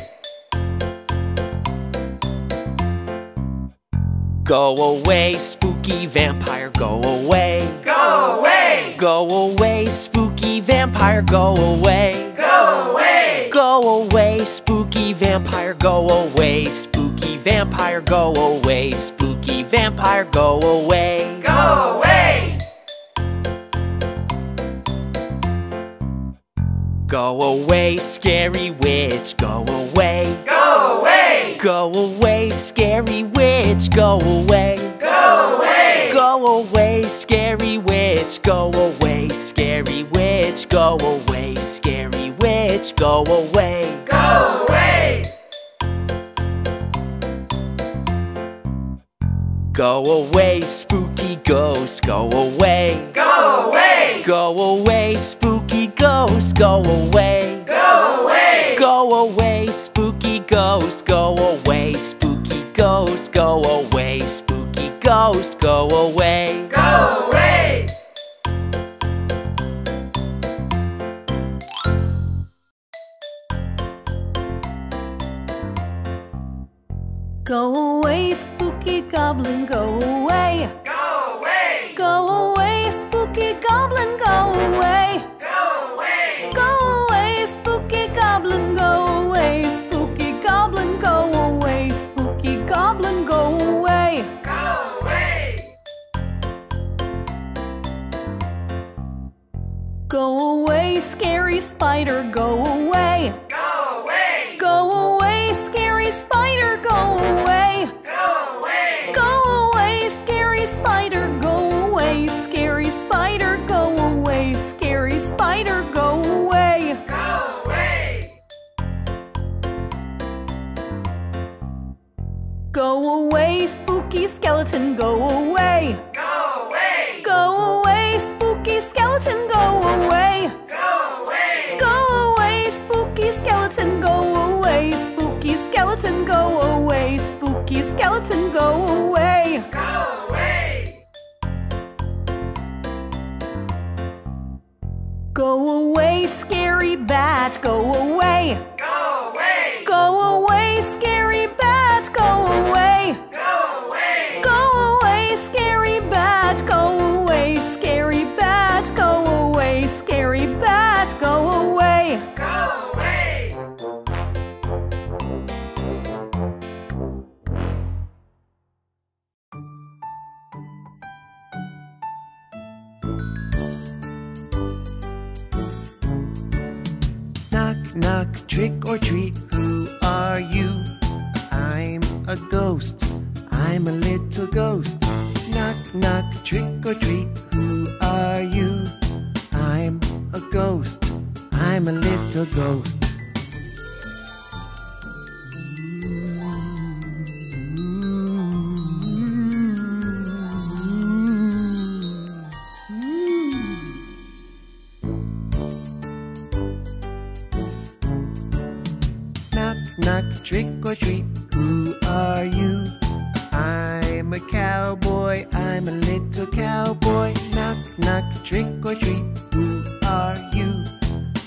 Go away, spooky vampire, go away. Go away! Go away, spooky vampire, go away. Go away! Go away, spooky vampire, go away. Spooky vampire, go away. Spooky vampire, go away. Go away! Go away, scary witch, go away. Go away! Go away, scary witch, go away. Go away! Go away, scary witch, go away. Scary witch, go away. Scary witch, go away. Go away! Go away, spooky ghost, go away. Go away! Go away, spooky ghost, go away. Go away! Go away, spooky ghost, go away. Spooky ghost, go away. Spooky ghost, go away. Go away! Go away, spooky goblin, go away. Go away! Go away, spooky goblin, go away. Go away! Go away, spooky goblin, go away. Spooky goblin, go away. Spooky goblin, go away. Go away! Go away, scary spider, go away. Go away! Go away, scary spider, go away. Go away! Go away, scary spider, go away. Scary spider, go away. Scary spider, go away. Go away! Go away, spooky skeleton, go away. Go away! Go away, spooky skeleton, go away. Go away! Go away, spooky skeleton, go away. Spooky skeleton, go away. Spooky skeleton, go away. Go away! Go away, scary bat, go away. Go away! Go away, scary bat, go away. Go away! Go away, scary bat, go away. Scary bat, go away. Scary bat, go away. Go away! Knock, knock, trick or treat, who are you? I'm a ghost, I'm a little ghost. Knock, knock, trick or treat, who are you? I'm a ghost, I'm a little ghost. Knock, knock, trick or treat, who are you? I'm a cowboy, I'm a little cowboy. Knock, knock, trick or treat, who are you?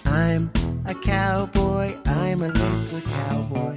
I'm a cowboy, I'm a little cowboy.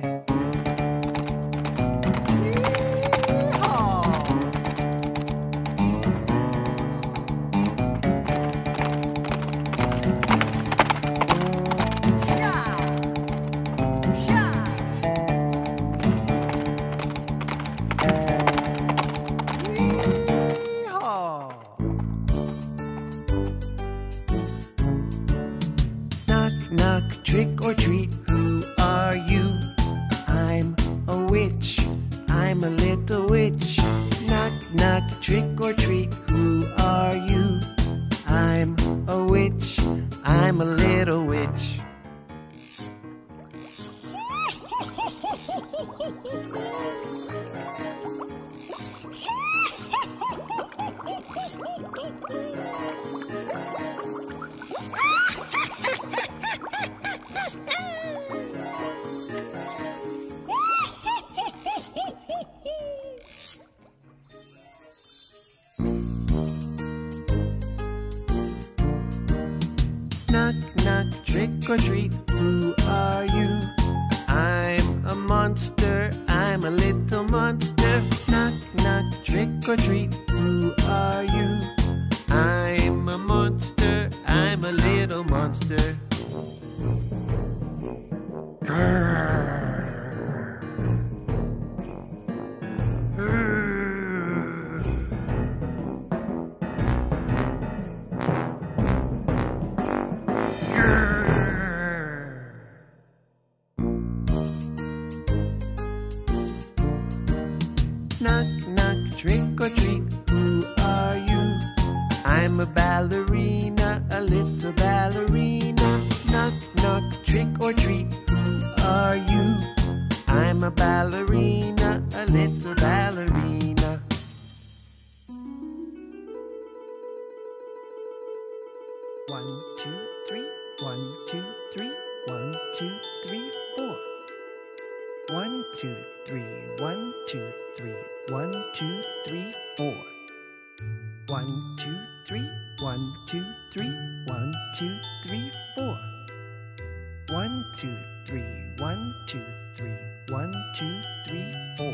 Knock, knock, trick or treat, who are you? I'm a witch, I'm a little witch. Knock, knock, trick or treat, who are you? I'm a witch, I'm a little witch. Knock, knock, trick or treat, who are you? I'm a monster, I'm a little monster. Knock, knock, trick or treat, who are you? I'm a monster, I'm a little monster. Grrr. Knock, knock, trick or treat, who are you? I'm a ballerina, a little ballerina. Knock, knock, trick or treat, who are you? I'm a ballerina, a little ballerina. One, two, three, 1, 2, 3, 1, 2, 3, 4. 1, 2, 3, 1, 2, 3, 1, 2, 3, 4. 1, 2, 3, 1, 2, 3, 1, 2, 3, 4. 1, 2, 3, 1, 2, 3, 1, 2, 3, 4.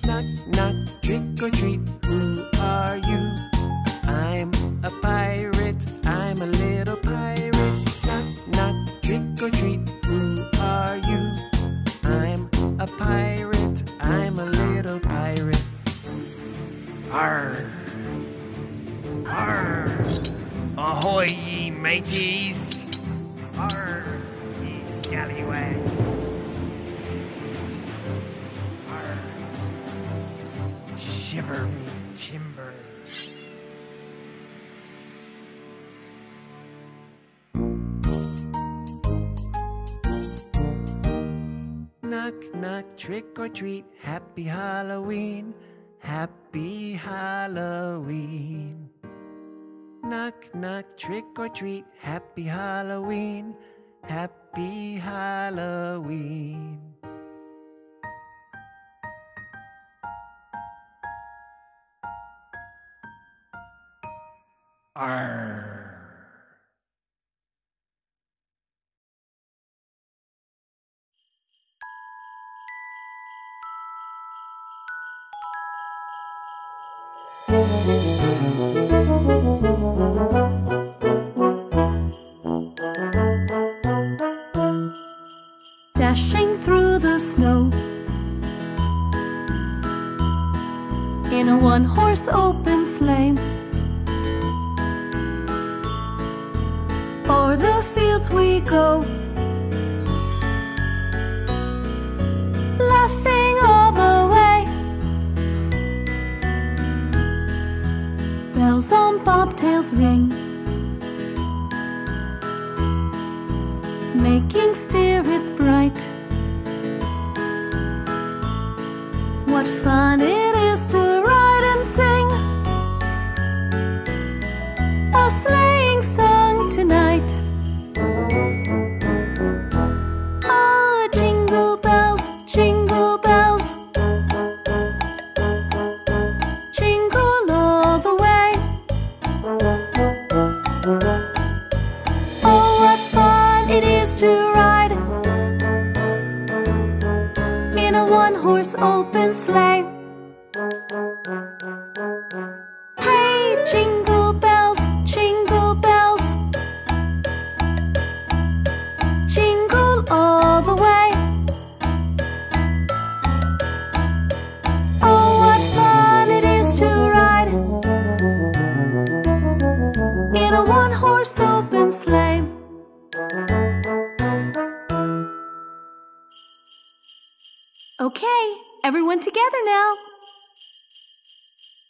Knock, knock, trick or treat, who are you? I'm a pirate, I'm a little pirate. Knock, knock, trick or treat, who are you? I'm a pirate, I'm a little pirate. Arr! Arr! Ahoy, ye mateys! Arr, ye scallywags! Arr! Shiver me timbers! Knock, knock, trick or treat, happy Halloween, happy Halloween. Knock, knock, trick or treat, happy Halloween, happy Halloween. Arr. Dashing through the snow in a one-horse open sleigh, o'er the fields we go, laughing all the way. Bells on bobtails ring, making spirits bright. What fun it is to ride and sing a sleighing song tonight. Oh, jingle bells, jingle bells, jingle all the way. Oh, what fun it is to ride in a one-horse open sleigh. Hey, jingle bells, jingle bells, jingle all the way. Oh, what fun it is to ride in a one-horse open sleigh. Okay, everyone together now.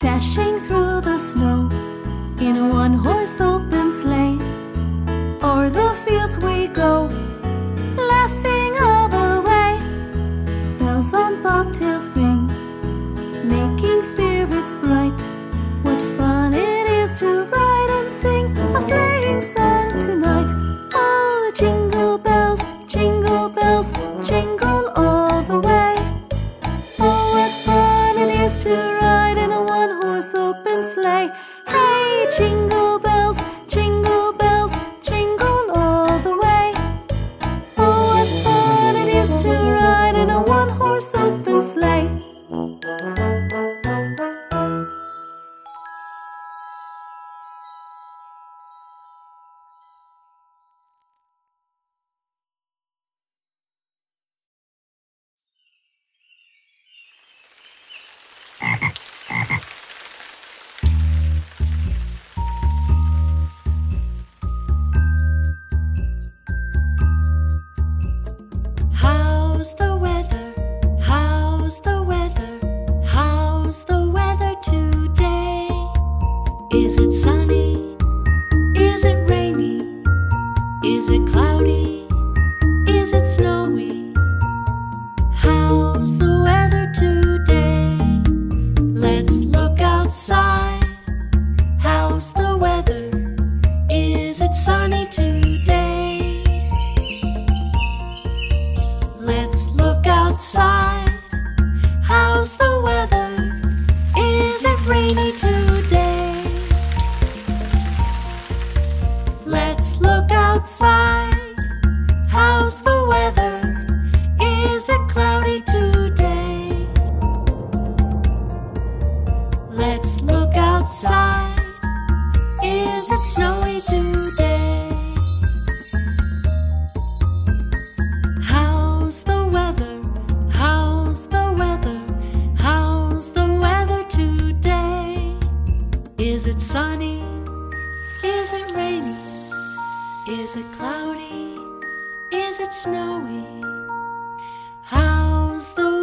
Dashing through the snow in a one-horse open sleigh, o'er the fields we go, laughing all the way. Bells on bobtails ring, making spirits bright. What fun it is to ride and sing a sleighing song tonight. Oh, jingle bells, jingle bells, jingle all the way. Oh, what fun Let's look outside. Is it snowy today? How's the weather? How's the weather? How's the weather today? Is it sunny? Is it rainy? Is it cloudy? Is it snowy? How's the